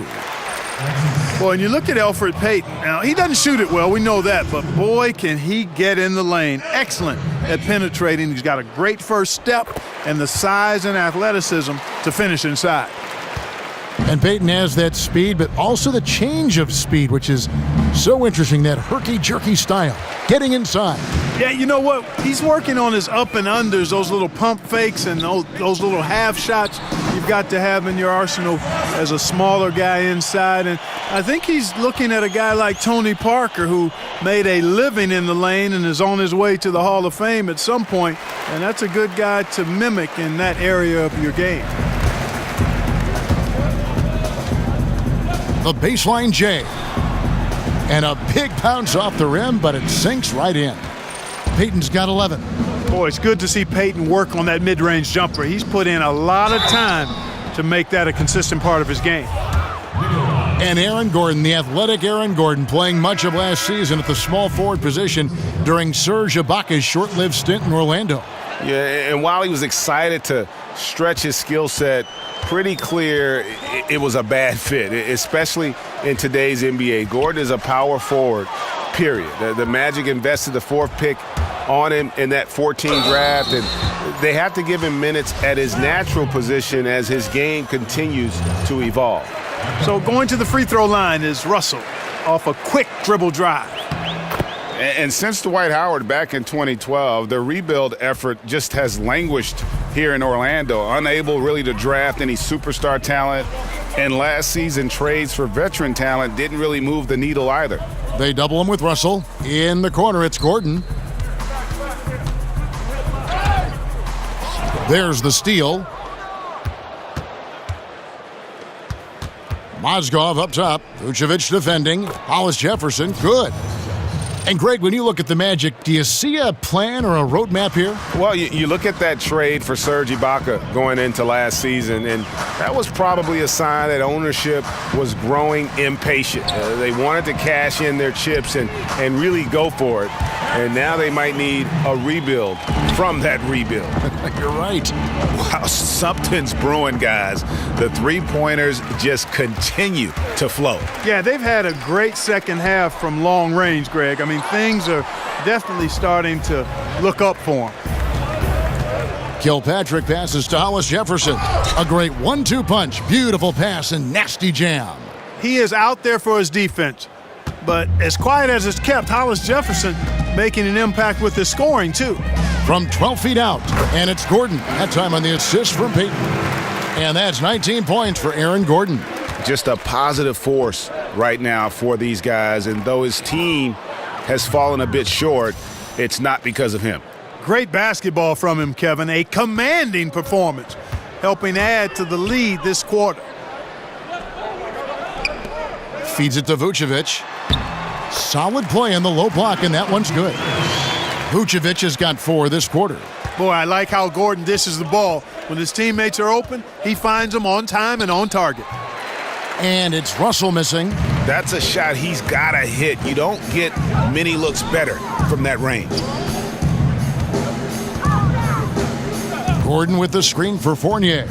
Boy, and you look at Elfrid Payton. Now, he doesn't shoot it well, we know that, but boy, can he get in the lane. Excellent at penetrating. He's got a great first step and the size and athleticism to finish inside. And Payton has that speed, but also the change of speed, which is so interesting, that herky-jerky style, getting inside. Yeah, you know what? He's working on his up and unders, those little pump fakes and those little half shots you've got to have in your arsenal as a smaller guy inside. And I think he's looking at a guy like Tony Parker, who made a living in the lane and is on his way to the Hall of Fame at some point. And that's a good guy to mimic in that area of your game. The baseline J. And a big bounce off the rim, but it sinks right in. Payton's got 11. Boy, it's good to see Payton work on that mid-range jumper. He's put in a lot of time to make that a consistent part of his game. And Aaron Gordon, the athletic Aaron Gordon, playing much of last season at the small forward position during Serge Ibaka's short-lived stint in Orlando. Yeah, and while he was excited to stretch his skill set, pretty clear it was a bad fit, especially in today's NBA. Gordon is a power forward, period. The Magic invested the 4th pick on him in that 14 draft, and they have to give him minutes at his natural position as his game continues to evolve. So going to the free throw line is Russell off a quick dribble drive. And since Dwight Howard back in 2012, the rebuild effort just has languished here in Orlando, unable really to draft any superstar talent. And last season, trades for veteran talent didn't really move the needle either. They double him with Russell. In the corner, it's Gordon. There's the steal. Mozgov up top. Vucevic defending. Hollis Jefferson, good. And Greg, when you look at the Magic, do you see a plan or a roadmap here? Well, you look at that trade for Serge Ibaka going into last season, and that was probably a sign that ownership was growing impatient. They wanted to cash in their chips and really go for it. And now they might need a rebuild from that rebuild. You're right. Wow, something's brewing, guys. The three-pointers just continue to flow. Yeah, they've had a great second half from long range, Greg. I mean, things are definitely starting to look up for them. Kilpatrick passes to Hollis Jefferson. A great 1-2 punch. Beautiful pass and nasty jam. He is out there for his defense. But as quiet as it's kept, Hollis Jefferson making an impact with his scoring, too. From 12 feet out, and it's Gordon. That time on the assist from Payton. And that's 19 points for Aaron Gordon. Just a positive force right now for these guys. And though his team has fallen a bit short, it's not because of him. Great basketball from him, Kevin. A commanding performance, helping add to the lead this quarter. Feeds it to Vucevic. Solid play in the low block, and that one's good. Vucevic has got 4 this quarter. Boy, I like how Gordon dishes the ball. When his teammates are open, he finds them on time and on target. And it's Russell missing. That's a shot he's got to hit. You don't get many looks better from that range. Gordon with the screen for Fournier.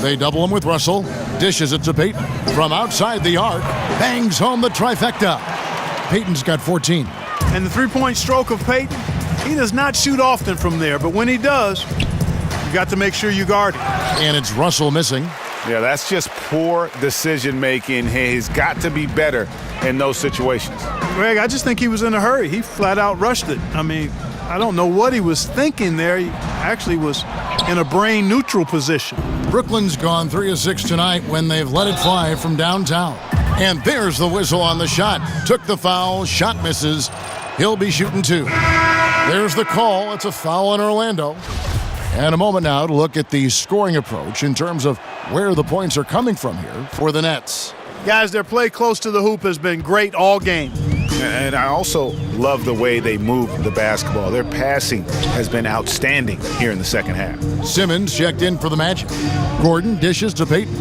They double him with Russell. Dishes it to Payton. From outside the arc, bangs home the trifecta. Payton's got 14. And the three-point stroke of Payton, he does not shoot often from there, but when he does, you got to make sure you guard him. And it's Russell missing. Yeah, that's just poor decision-making. He's got to be better in those situations. Greg, I just think he was in a hurry. He flat out rushed it. I mean, I don't know what he was thinking there. He actually was in a brain-neutral position. Brooklyn's gone 3 of 6 tonight when they've let it fly from downtown. And there's the whistle on the shot. Took the foul, shot misses. He'll be shooting 2. There's the call. It's a foul on Orlando. And a moment now to look at the scoring approach in terms of where the points are coming from here for the Nets. Guys, their play close to the hoop has been great all game. And I also love the way they move the basketball. Their passing has been outstanding here in the second half. Simmons checked in for the Magic. Gordon dishes to Payton.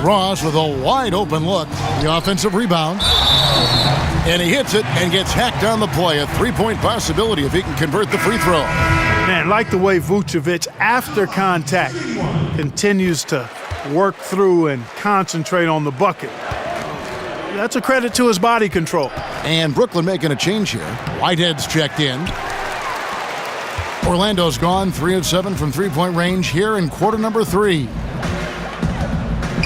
Ross with a wide open look. The offensive rebound. And he hits it and gets hacked on the play. A 3-point possibility if he can convert the free throw. Man, like the way Vucevic, after contact, continues to work through and concentrate on the bucket. That's a credit to his body control. And Brooklyn making a change here. Whitehead's checked in. Orlando's gone 3 of 7 from three-point range here in quarter number 3.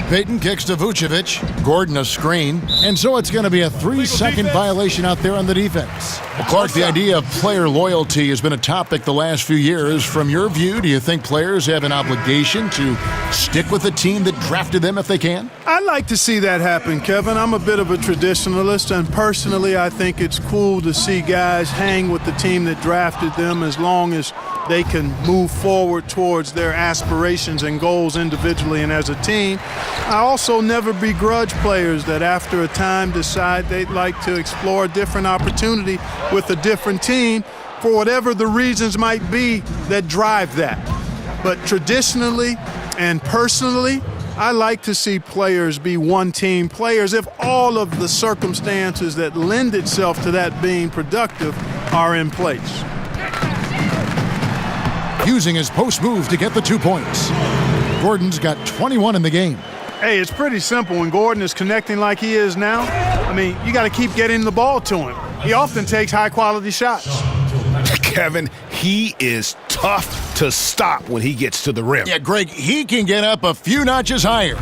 Payton kicks to Vucevic. Gordon a screen. And so it's going to be a 3-second violation out there on the defense. Well, Clark, the idea of player loyalty has been a topic the last few years. From your view, do you think players have an obligation to stick with the team that drafted them if they can? I'd like to see that happen, Kevin. I'm a bit of a traditionalist, and personally, I think it's cool to see guys hang with the team that drafted them as long as they can move forward towards their aspirations and goals individually and as a team. I also never begrudge players that after a time decide they'd like to explore a different opportunity with a different team for whatever the reasons might be that drive that. But traditionally and personally, I like to see players be one-team players if all of the circumstances that lend itself to that being productive are in place. Using his post move to get the 2 points. Gordon's got 21 in the game. Hey, it's pretty simple when Gordon is connecting like he is now. I mean, you got to keep getting the ball to him. He often takes high-quality shots. Kevin, he is tough to stop when he gets to the rim. Yeah, Greg, he can get up a few notches higher.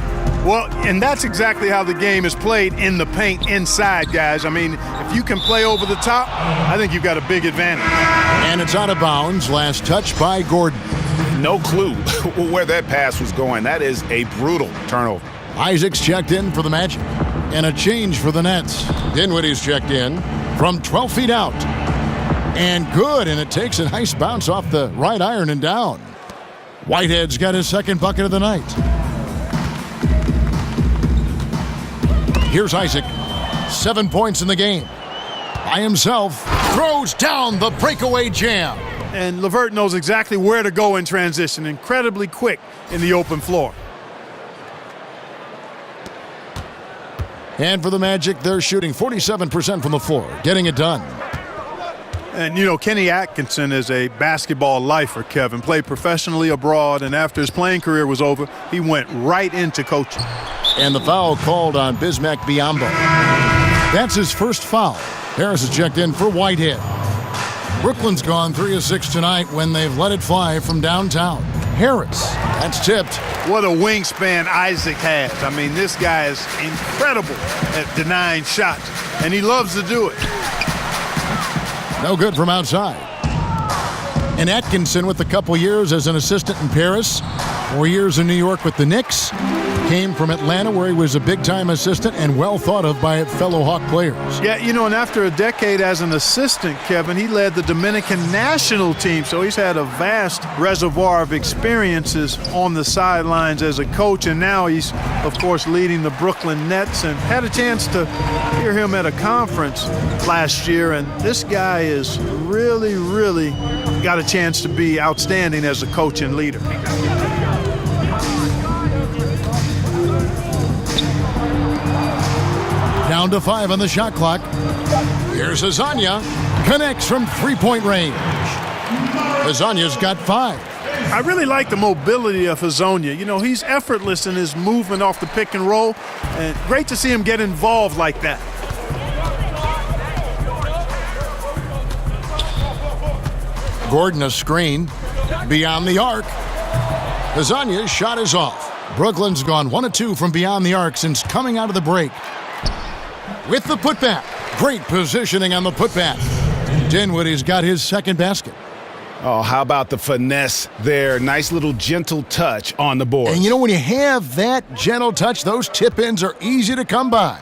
Well, and that's exactly how the game is played in the paint inside, guys. I mean, if you can play over the top, I think you've got a big advantage. And it's out of bounds. Last touch by Gordon. No clue where that pass was going. That is a brutal turnover. Isaac's checked in for the Magic. And a change for the Nets. Dinwiddie's checked in from 12 feet out. And good, and it takes a nice bounce off the right iron and down. Whitehead's got his second bucket of the night. Here's Isaac. 7 points in the game. By himself, throws down the breakaway jam. And LeVert knows exactly where to go in transition. Incredibly quick in the open floor. And for the Magic, they're shooting 47% from the floor, getting it done. And, you know, Kenny Atkinson is a basketball lifer, Kevin. Played professionally abroad, and after his playing career was over, he went right into coaching. And the foul called on Bismack Biyombo. That's his first foul. Harris is checked in for Whitehead. Brooklyn's gone 3 of 6 tonight when they've let it fly from downtown. Harris, that's tipped. What a wingspan Isaac has. I mean, this guy is incredible at denying shots, and he loves to do it. No good from outside. And Atkinson, with a couple years as an assistant in Paris, 4 years in New York with the Knicks, came from Atlanta where he was a big-time assistant and well thought of by fellow Hawk players. Yeah, you know, and after a decade as an assistant, Kevin, he led the Dominican national team, so he's had a vast reservoir of experiences on the sidelines as a coach, and now he's, of course, leading the Brooklyn Nets, and had a chance to hear him at a conference last year, and this guy is really, really got a chance to be outstanding as a coach and leader. Down to 5 on the shot clock. Here's Hezonja. Connects from three-point range. Hezonja's got 5. I really like the mobility of Hezonja. You know, he's effortless in his movement off the pick and roll, and great to see him get involved like that. Gordon a screen. Beyond the arc. Hezonja's shot is off. Brooklyn's gone 1 of 2 from beyond the arc since coming out of the break. With the putback. Great positioning on the putback. Dinwiddie's got his second basket. Oh, how about the finesse there? Nice little gentle touch on the board. And you know, when you have that gentle touch, those tip-ins are easy to come by.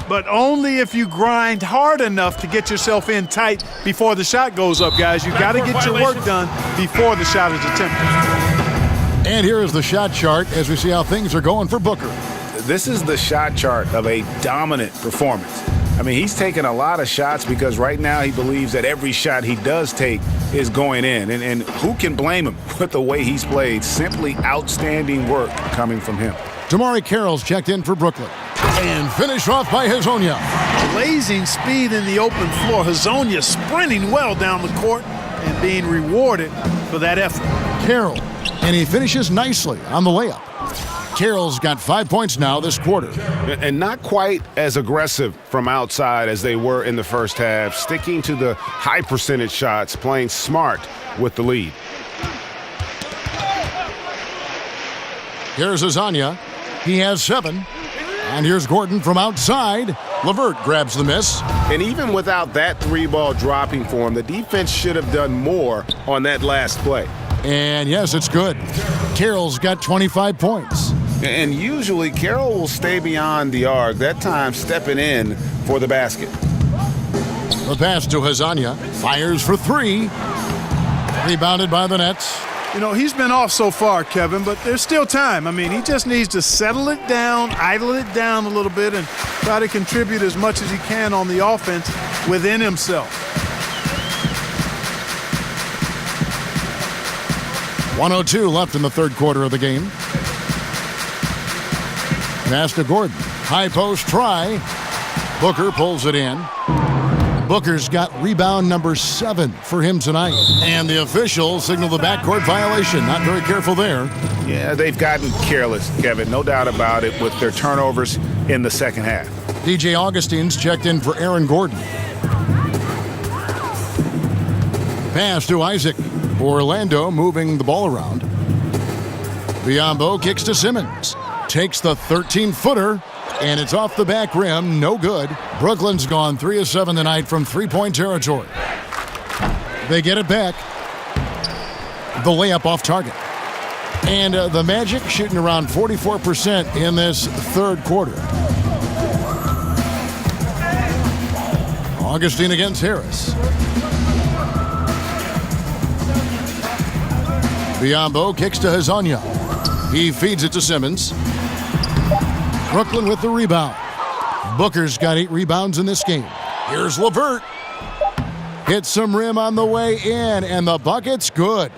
But only if you grind hard enough to get yourself in tight before the shot goes up, guys. You got to get your work done before the shot is attempted. And here is the shot chart as we see how things are going for Booker. This is the shot chart of a dominant performance. I mean, he's taking a lot of shots because right now he believes that every shot he does take is going in. And who can blame him with the way he's played? Simply outstanding work coming from him. Damari Carroll's checked in for Brooklyn. And finished off by Hezonja. Blazing speed in the open floor. Hezonja sprinting well down the court and being rewarded for that effort. Carroll, and he finishes nicely on the layup. Carroll's got 5 points now this quarter. And not quite as aggressive from outside as they were in the first half, sticking to the high percentage shots, playing smart with the lead. Here's Hezonja. He has 7. And here's Gordon from outside. LeVert grabs the miss. And even without that 3-ball dropping for him, the defense should have done more on that last play. And yes, it's good. Carroll's got 25 points. And usually Carroll will stay beyond the arc, that time stepping in for the basket. The pass to Hezonja. Fires for 3. Rebounded by the Nets. You know, he's been off so far, Kevin, but there's still time. I mean, he just needs to settle it down, idle it down a little bit, and try to contribute as much as he can on the offense within himself. 1:02 left in the third quarter of the game. Pass to Gordon. High post try. Booker pulls it in. Booker's got rebound number 7 for him tonight. And the officials signal the backcourt violation. Not very careful there. Yeah, they've gotten careless, Kevin. No doubt about it with their turnovers in the second half. DJ Augustine's checked in for Aaron Gordon. Pass to Isaac. Orlando moving the ball around. Biyombo kicks to Simmons. Takes the 13-footer, and it's off the back rim. No good. Brooklyn's gone 3 of 7 tonight from three-point territory. They get it back. The layup off target. And the Magic shooting around 44% in this third quarter. Augustine against Harris. Biyombo kicks to Hezonja. He feeds it to Simmons. Brooklyn with the rebound. Booker's got 8 rebounds in this game. Here's LeVert. Hits some rim on the way in, and the bucket's good.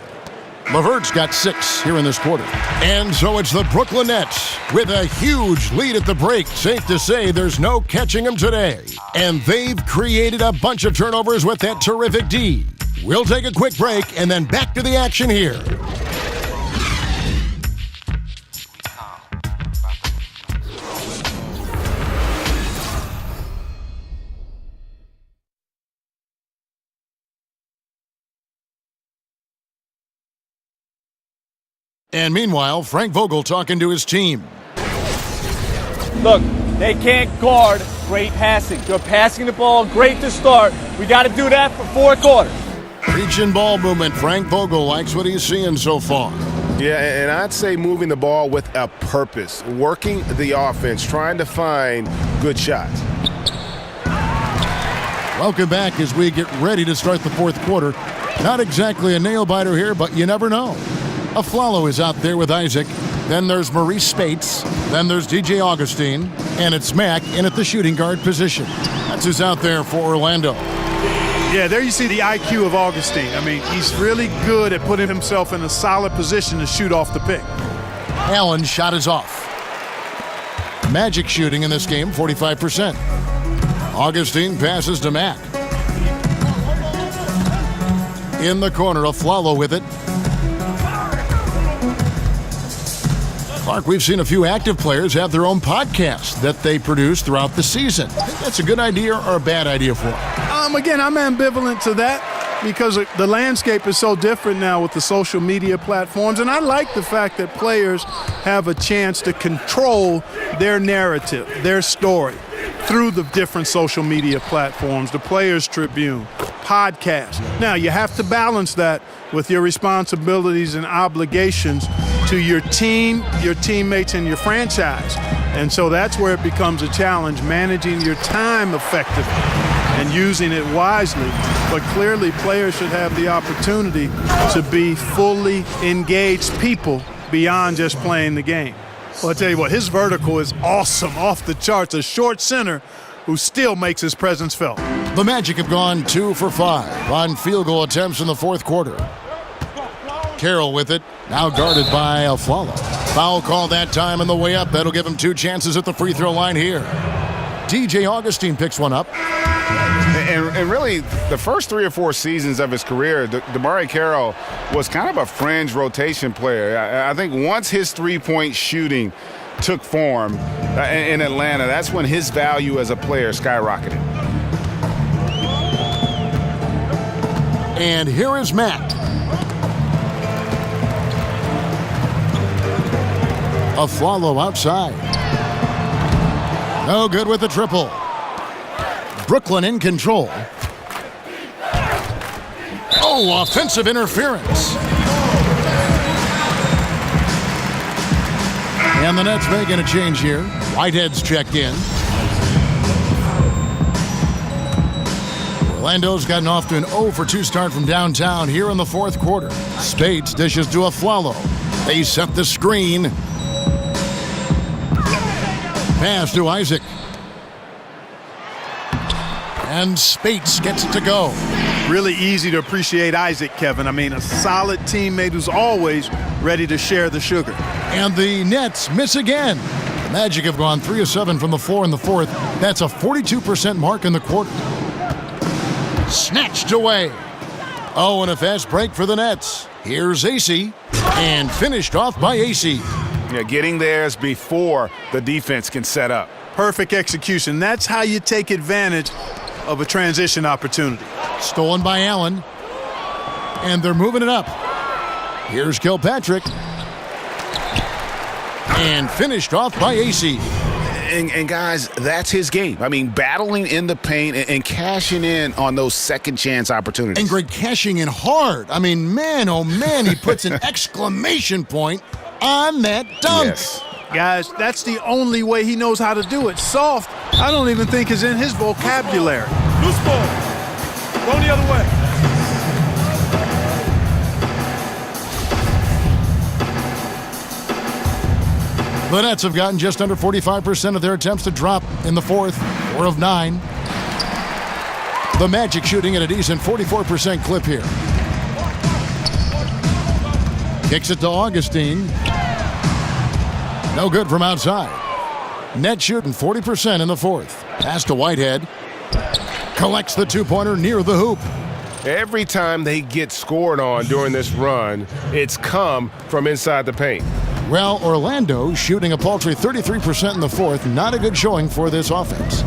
LeVert's got 6 here in this quarter. And so it's the Brooklyn Nets with a huge lead at the break. Safe to say there's no catching them today. And they've created a bunch of turnovers with that terrific D. We'll take a quick break and then back to the action here. And meanwhile, Frank Vogel talking to his team. Look, they can't guard great passing. They're passing the ball great to start. We got to do that for 4 quarters. Reaching ball movement. Frank Vogel likes what he's seeing so far. Yeah, and I'd say moving the ball with a purpose, working the offense, trying to find good shots. Welcome back as we get ready to start the 4th quarter. Not exactly a nail-biter here, but you never know. Aflalo is out there with Isaac. Then there's Maurice Spates. Then there's DJ Augustine. And it's Mack in at the shooting guard position. That's who's out there for Orlando. Yeah, there you see the IQ of Augustine. I mean, he's really good at putting himself in a solid position to shoot off the pick. Allen's shot is off. Magic shooting in this game, 45%. Augustine passes to Mack. In the corner, Aflalo with it. Clark, we've seen a few active players have their own podcast that they produce throughout the season. I think that's a good idea or a bad idea for them? Again, I'm ambivalent to that because the landscape is so different now with the social media platforms. And I like the fact that players have a chance to control their narrative, their story, through the different social media platforms, the Players Tribune, podcast. Now, you have to balance that with your responsibilities and obligations to your team, your teammates, and your franchise. And so that's where it becomes a challenge, managing your time effectively and using it wisely. But clearly, players should have the opportunity to be fully engaged people beyond just playing the game. Well, I'll tell you what, his vertical is awesome, off the charts. A short center who still makes his presence felt. The Magic have gone 2 for 5 on field goal attempts in the 4th quarter. Carroll with it, now guarded by Aflalo. Foul call that time on the way up. That'll give him 2 chances at the free throw line here. DJ Augustine picks one up. And really, the first 3 or 4 seasons of his career, DeMarre Carroll was kind of a fringe rotation player. I think once his three-point shooting took form in Atlanta, that's when his value as a player skyrocketed. And here is Matt. Aflalo outside. No good with the triple. Brooklyn in control. Oh, offensive interference. And the Nets making a change here. Whitehead's checked in. Orlando's gotten off to an 0 for 2 start from downtown here in the 4th quarter. Spates dishes to Aflalo. They set the screen. Pass to Isaac. And Spates gets it to go. Really easy to appreciate Isaac, Kevin. I mean, a solid teammate who's always ready to share the sugar. And the Nets miss again. The Magic have gone 3 of 7 from the floor in the 4th. That's a 42% mark in the quarter. Snatched away. Oh, and a fast break for the Nets. Here's AC. And finished off by AC. Yeah, getting theirs before the defense can set up. Perfect execution. That's how you take advantage of a transition opportunity. Stolen by Allen. And they're moving it up. Here's Kilpatrick. And finished off by AC. And guys, that's his game. I mean, battling in the paint and cashing in on those second chance opportunities. And Greg cashing in hard. I mean, man, oh man, he puts an exclamation point on that dunk. Yes. Guys, that's the only way he knows how to do it. Soft, I don't even think is in his vocabulary. Loose ball. Going the other way. The Nets have gotten just under 45% of their attempts to drop in the 4th, 4 of 9. The Magic shooting at a decent 44% clip here. Kicks it to Augustine. No good from outside. Net shooting 40% in the fourth. Pass to Whitehead. Collects the two-pointer near the hoop. Every time they get scored on during this run, it's come from inside the paint. Well, Orlando shooting a paltry 33% in the fourth. Not a good showing for this offense.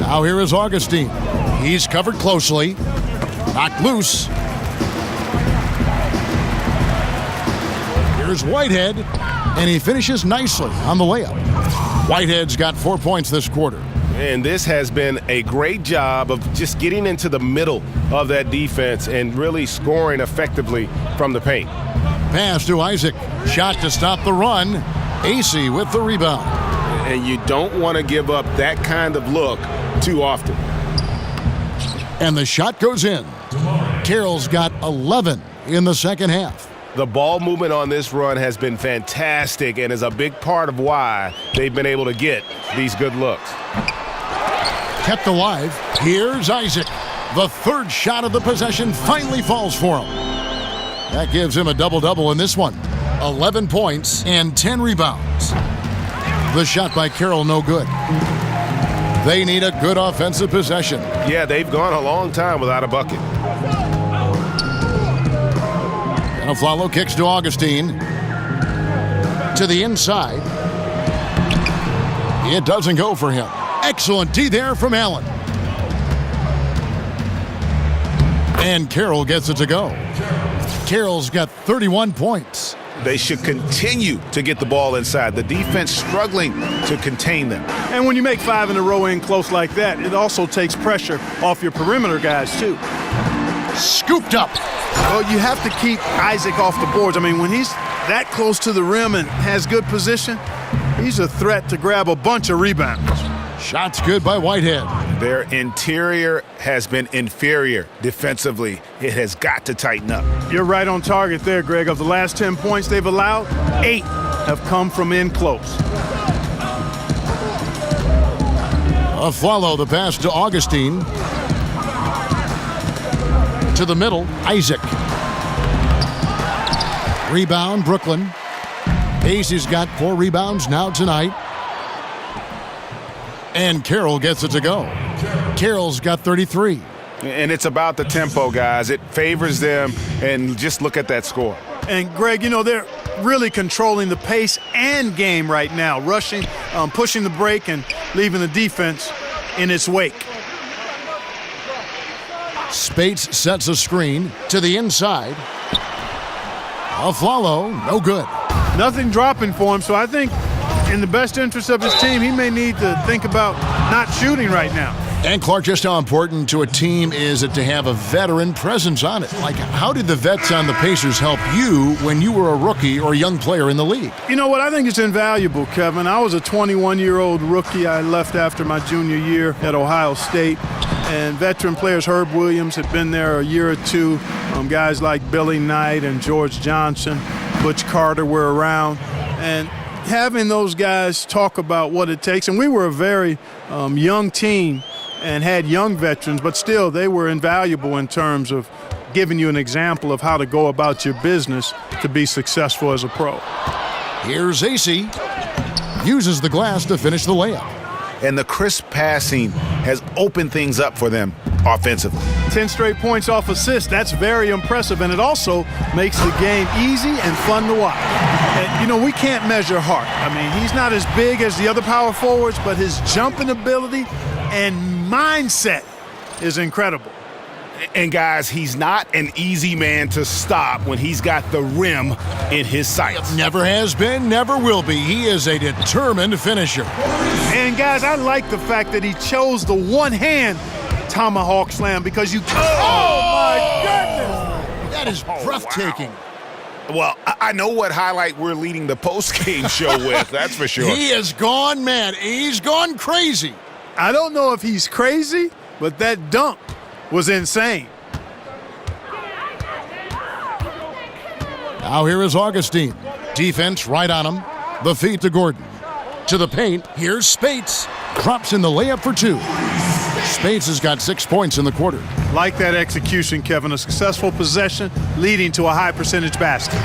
Now here is Augustine. He's covered closely. Knocked loose. Here's Whitehead, and he finishes nicely on the layup. Whitehead's got 4 points this quarter. And this has been a great job of just getting into the middle of that defense and really scoring effectively from the paint. Pass to Isaac. Shot to stop the run. AC with the rebound. And you don't want to give up that kind of look too often. And the shot goes in. Carroll's got 11 in the second half. The ball movement on this run has been fantastic and is a big part of why they've been able to get these good looks. Kept alive. Here's Isaac. The third shot of the possession finally falls for him. That gives him a double-double in this one. 11 points and 10 rebounds. The shot by Carroll no good. They need a good offensive possession. Yeah, they've gone a long time without a bucket. Aflalo kicks to Augustine. To the inside. It doesn't go for him. Excellent D there from Allen. And Carroll gets it to go. Carroll's got 31 points. They should continue to get the ball inside. The defense struggling to contain them. And when you make 5 in a row in close like that, it also takes pressure off your perimeter guys, too. Scooped up. Well, you have to keep Isaac off the boards. I mean, when he's that close to the rim and has good position, he's a threat to grab a bunch of rebounds. Shot's good by Whitehead. Their interior has been inferior defensively. It has got to tighten up. You're right on target there, Greg. Of the last 10 points they've allowed, 8 have come from in close. Aflalo, the pass to Augustine. To the middle, Isaac. Rebound, Brooklyn. Casey's got 4 rebounds now tonight. And Carroll gets it to go. Carroll's got 33. And it's about the tempo, guys. It favors them, and just look at that score. And, Greg, you know, they're really controlling the pace and game right now, rushing, pushing the break, and leaving the defense in its wake. Spates sets a screen to the inside. Aflalo, no good. Nothing dropping for him, so I think in the best interest of his team, he may need to think about not shooting right now. And, Clark, just how important to a team is it to have a veteran presence on it? Like, how did the vets on the Pacers help you when you were a rookie or a young player in the league? You know what? I think it's invaluable, Kevin. I was a 21-year-old rookie. I left after my junior year at Ohio State. And veteran players, Herb Williams, had been there a year or two. Guys like Billy Knight and George Johnson, Butch Carter were around. And having those guys talk about what it takes. And we were a very young team and had young veterans, but still they were invaluable in terms of giving you an example of how to go about your business to be successful as a pro. Here's AC. Uses the glass to finish the layup. And the crisp passing has opened things up for them offensively. 10 straight points off assists. That's very impressive, and it also makes the game easy and fun to watch. And, you know, we can't measure Hart. I mean, he's not as big as the other power forwards, but his jumping ability and mindset is incredible. And, guys, he's not an easy man to stop when he's got the rim in his sights. Never has been, never will be. He is a determined finisher. And, guys, I like the fact that he chose the one-hand tomahawk slam because you... Oh, my goodness! That is breathtaking. Wow. Well, I know what highlight we're leading the post-game show with, that's for sure. He has gone mad. He's gone crazy. I don't know if he's crazy, but that dunk was insane. Now here is Augustine. Defense right on him. The feed to Gordon. To the paint. Here's Spates. Drops in the layup for 2. Spades has got 6 points in the quarter. Like that execution, Kevin. A successful possession leading to a high percentage basket.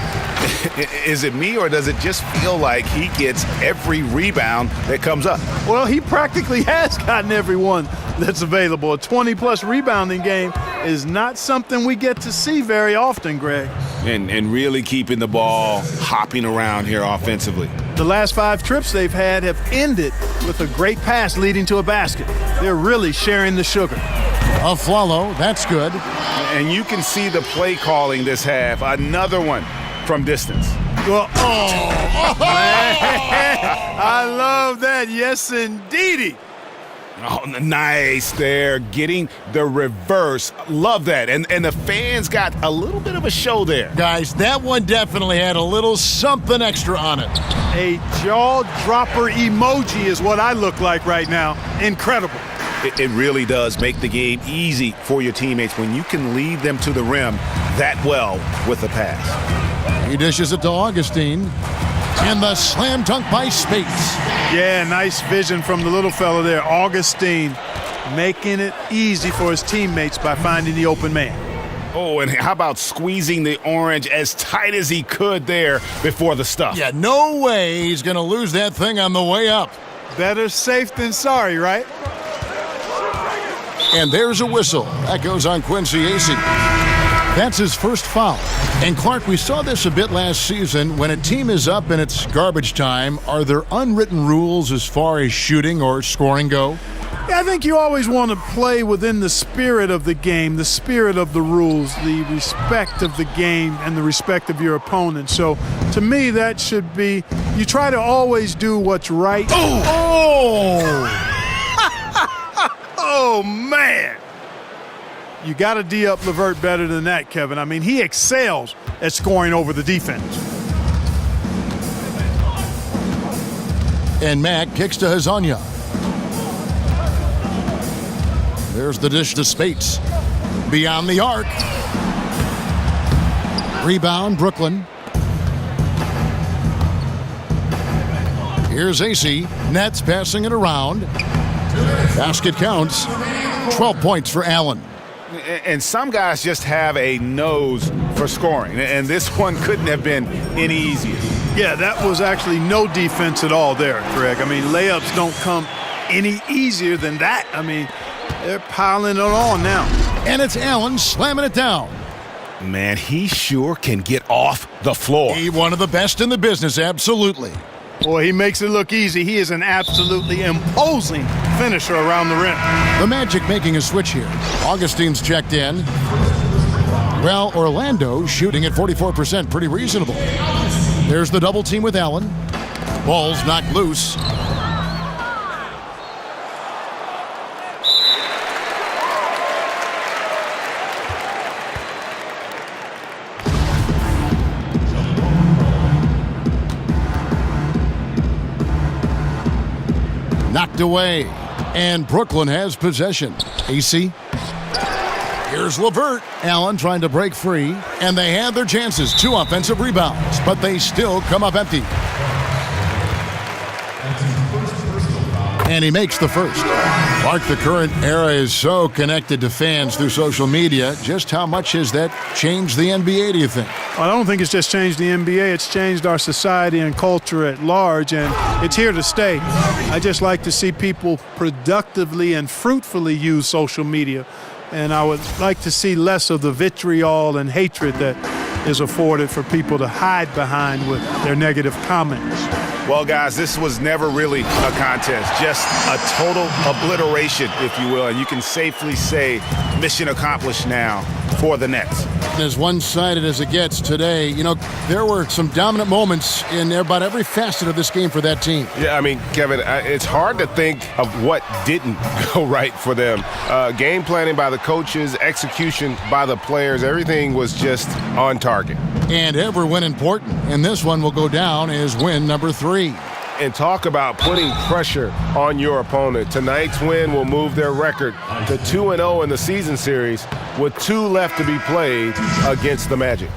Is it me, or does it just feel like he gets every rebound that comes up? Well, he practically has gotten every one that's available. A 20-plus rebounding game is not something we get to see very often, Greg. And really keeping the ball hopping around here offensively. The last 5 trips they've had have ended with a great pass leading to a basket. They're really sharing the sugar. Aflalo, that's good. And you can see the play calling this half. Another one from distance. Well, I love that. Yes, indeedy. Oh, nice there. Getting the reverse. Love that. And the fans got a little bit of a show there. Guys, that one definitely had a little something extra on it. A jaw-dropper emoji is what I look like right now. Incredible. It really does make the game easy for your teammates when you can lead them to the rim that well with a pass. He dishes it to Augustine. And the slam dunk by Spades. Yeah, nice vision from the little fella there. Augustine making it easy for his teammates by finding the open man. Oh, and how about squeezing the orange as tight as he could there before the stuff? Yeah, no way he's going to lose that thing on the way up. Better safe than sorry, right? And there's a whistle. That goes on Quincy Acey. That's his first foul. And Clark, we saw this a bit last season. When a team is up and it's garbage time, are there unwritten rules as far as shooting or scoring go? Yeah, I think you always want to play within the spirit of the game, the spirit of the rules, the respect of the game, and the respect of your opponent. So, to me, that should be, you try to always do what's right. Oh! Oh, man! You got to D-up LeVert better than that, Kevin. I mean, he excels at scoring over the defense. And Mack kicks to Hezonja. There's the dish to Speights. Beyond the arc. Rebound, Brooklyn. Here's Acey. Nets passing it around. Basket counts. 12 points for Allen. And some guys just have a nose for scoring, and this one couldn't have been any easier. Yeah, that was actually no defense at all there, Greg. I mean, layups don't come any easier than that. I mean, they're piling it on now. And it's Allen slamming it down. Man, he sure can get off the floor. He one of the best in the business, absolutely. Boy, he makes it look easy. He is an absolutely imposing finisher around the rim. The Magic making a switch here. Augustine's checked in. Well, Orlando shooting at 44%, pretty reasonable. There's the double team with Allen. Ball's knocked loose. Knocked away, and Brooklyn has possession. Acey. Here's LeVert. Allen trying to break free, and they had their chances. 2 offensive rebounds, but they still come up empty. And he makes the first. Mark, the current era is so connected to fans through social media. Just how much has that changed the NBA, do you think? I don't think it's just changed the NBA. It's changed our society and culture at large, and it's here to stay. I just like to see people productively and fruitfully use social media, and I would like to see less of the vitriol and hatred that is afforded for people to hide behind with their negative comments. Well, guys, this was never really a contest, just a total obliteration, if you will, and you can safely say mission accomplished now for the Nets. As one-sided as it gets today, you know, there were some dominant moments in about every facet of this game for that team. Yeah, I mean, Kevin, it's hard to think of what didn't go right for them. Game planning by the coaches, execution by the players, everything was just on target. And every win important, and this one will go down as win number 3. And talk about putting pressure on your opponent. Tonight's win will move their record to 2-0 in the season series with 2 left to be played against the Magic.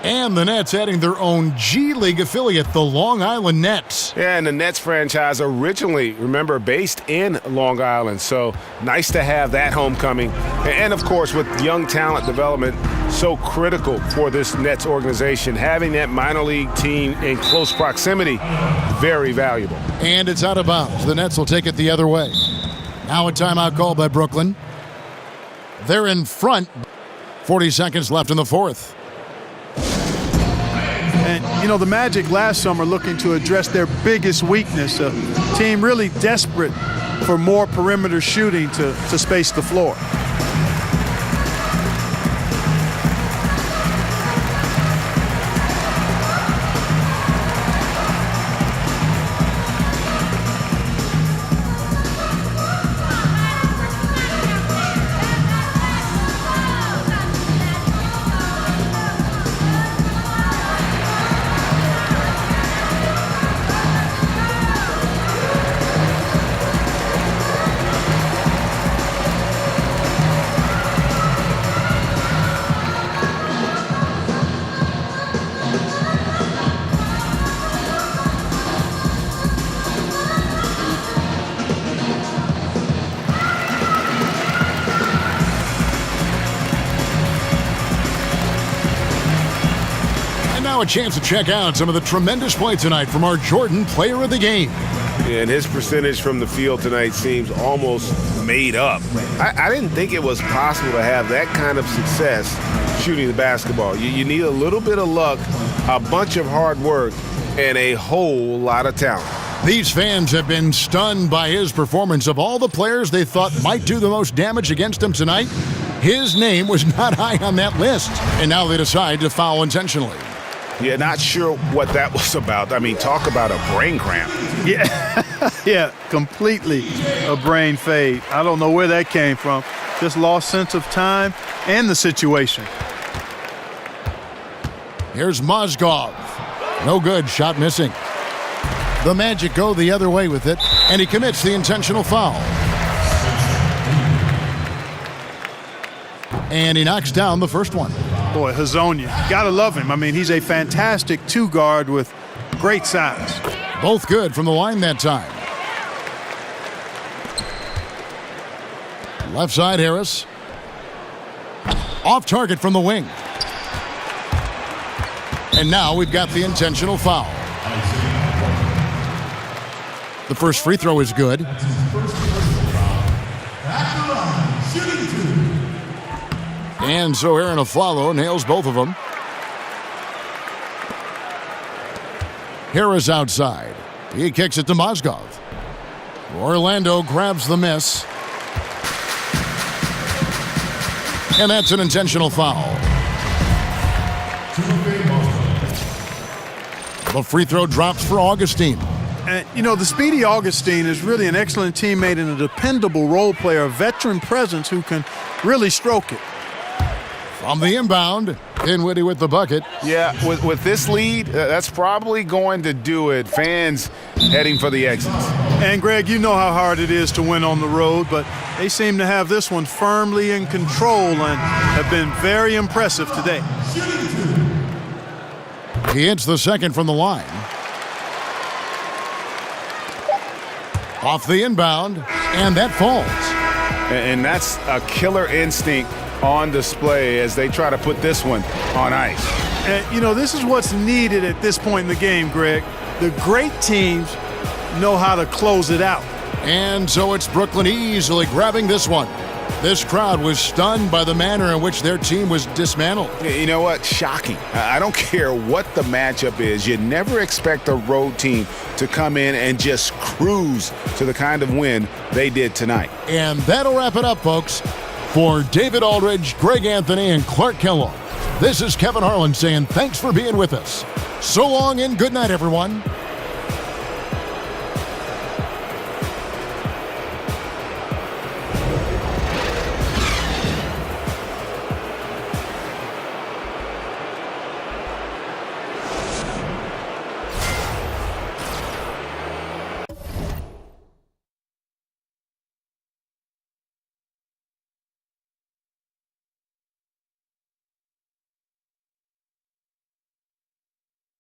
And the Nets adding their own G League affiliate, the Long Island Nets. Yeah, and the Nets franchise originally, remember, based in Long Island. So nice to have that homecoming. And, of course, with young talent development so critical for this Nets organization, having that minor league team in close proximity, very valuable. And it's out of bounds. The Nets will take it the other way. Now a timeout call by Brooklyn. They're in front. 40 seconds left in the fourth. And, you know, the Magic last summer looking to address their biggest weakness, a team really desperate for more perimeter shooting to space the floor. A chance to check out some of the tremendous play tonight from our Jordan Player of the Game. And his percentage from the field tonight seems almost made up. I didn't think it was possible to have that kind of success shooting the basketball. You need a little bit of luck, a bunch of hard work, and a whole lot of talent. These fans have been stunned by his performance. Of all the players they thought might do the most damage against him tonight, his name was not high on that list. And now they decide to foul intentionally. Yeah, not sure what that was about. I mean, talk about a brain cramp. Yeah, completely a brain fade. I don't know where that came from. Just lost sense of time and the situation. Here's Mozgov. No good, shot missing. The Magic go the other way with it, and he commits the intentional foul. And he knocks down the first one. Boy, Hazonia, gotta love him. I mean, he's a fantastic two-guard with great size. Both good from the line that time. Left side, Harris. Off target from the wing. And now we've got the intentional foul. The first free throw is good. And so Aaron Aflalo nails both of them. Harris outside. He kicks it to Mozgov. Orlando grabs the miss. And that's an intentional foul. The free throw drops for Augustine. And, you know, the speedy Augustine is really an excellent teammate and a dependable role player, a veteran presence who can really stroke it. From the inbound, Dinwiddie with the bucket. Yeah, with this lead, that's probably going to do it. Fans heading for the exits. And, Greg, you know how hard it is to win on the road, but they seem to have this one firmly in control and have been very impressive today. He hits the second from the line. Off the inbound, and that falls. And that's a killer instinct on display as they try to put this one on ice. And, you know, this is what's needed at this point in the game, Greg. The great teams know how to close it out. And so it's Brooklyn easily grabbing this one. This crowd was stunned by the manner in which their team was dismantled. You know what? Shocking. I don't care what the matchup is. You never expect a road team to come in and just cruise to the kind of win they did tonight. And that'll wrap it up, folks. For David Aldridge, Greg Anthony, and Clark Kellogg, this is Kevin Harlan saying thanks for being with us. So long and good night, everyone.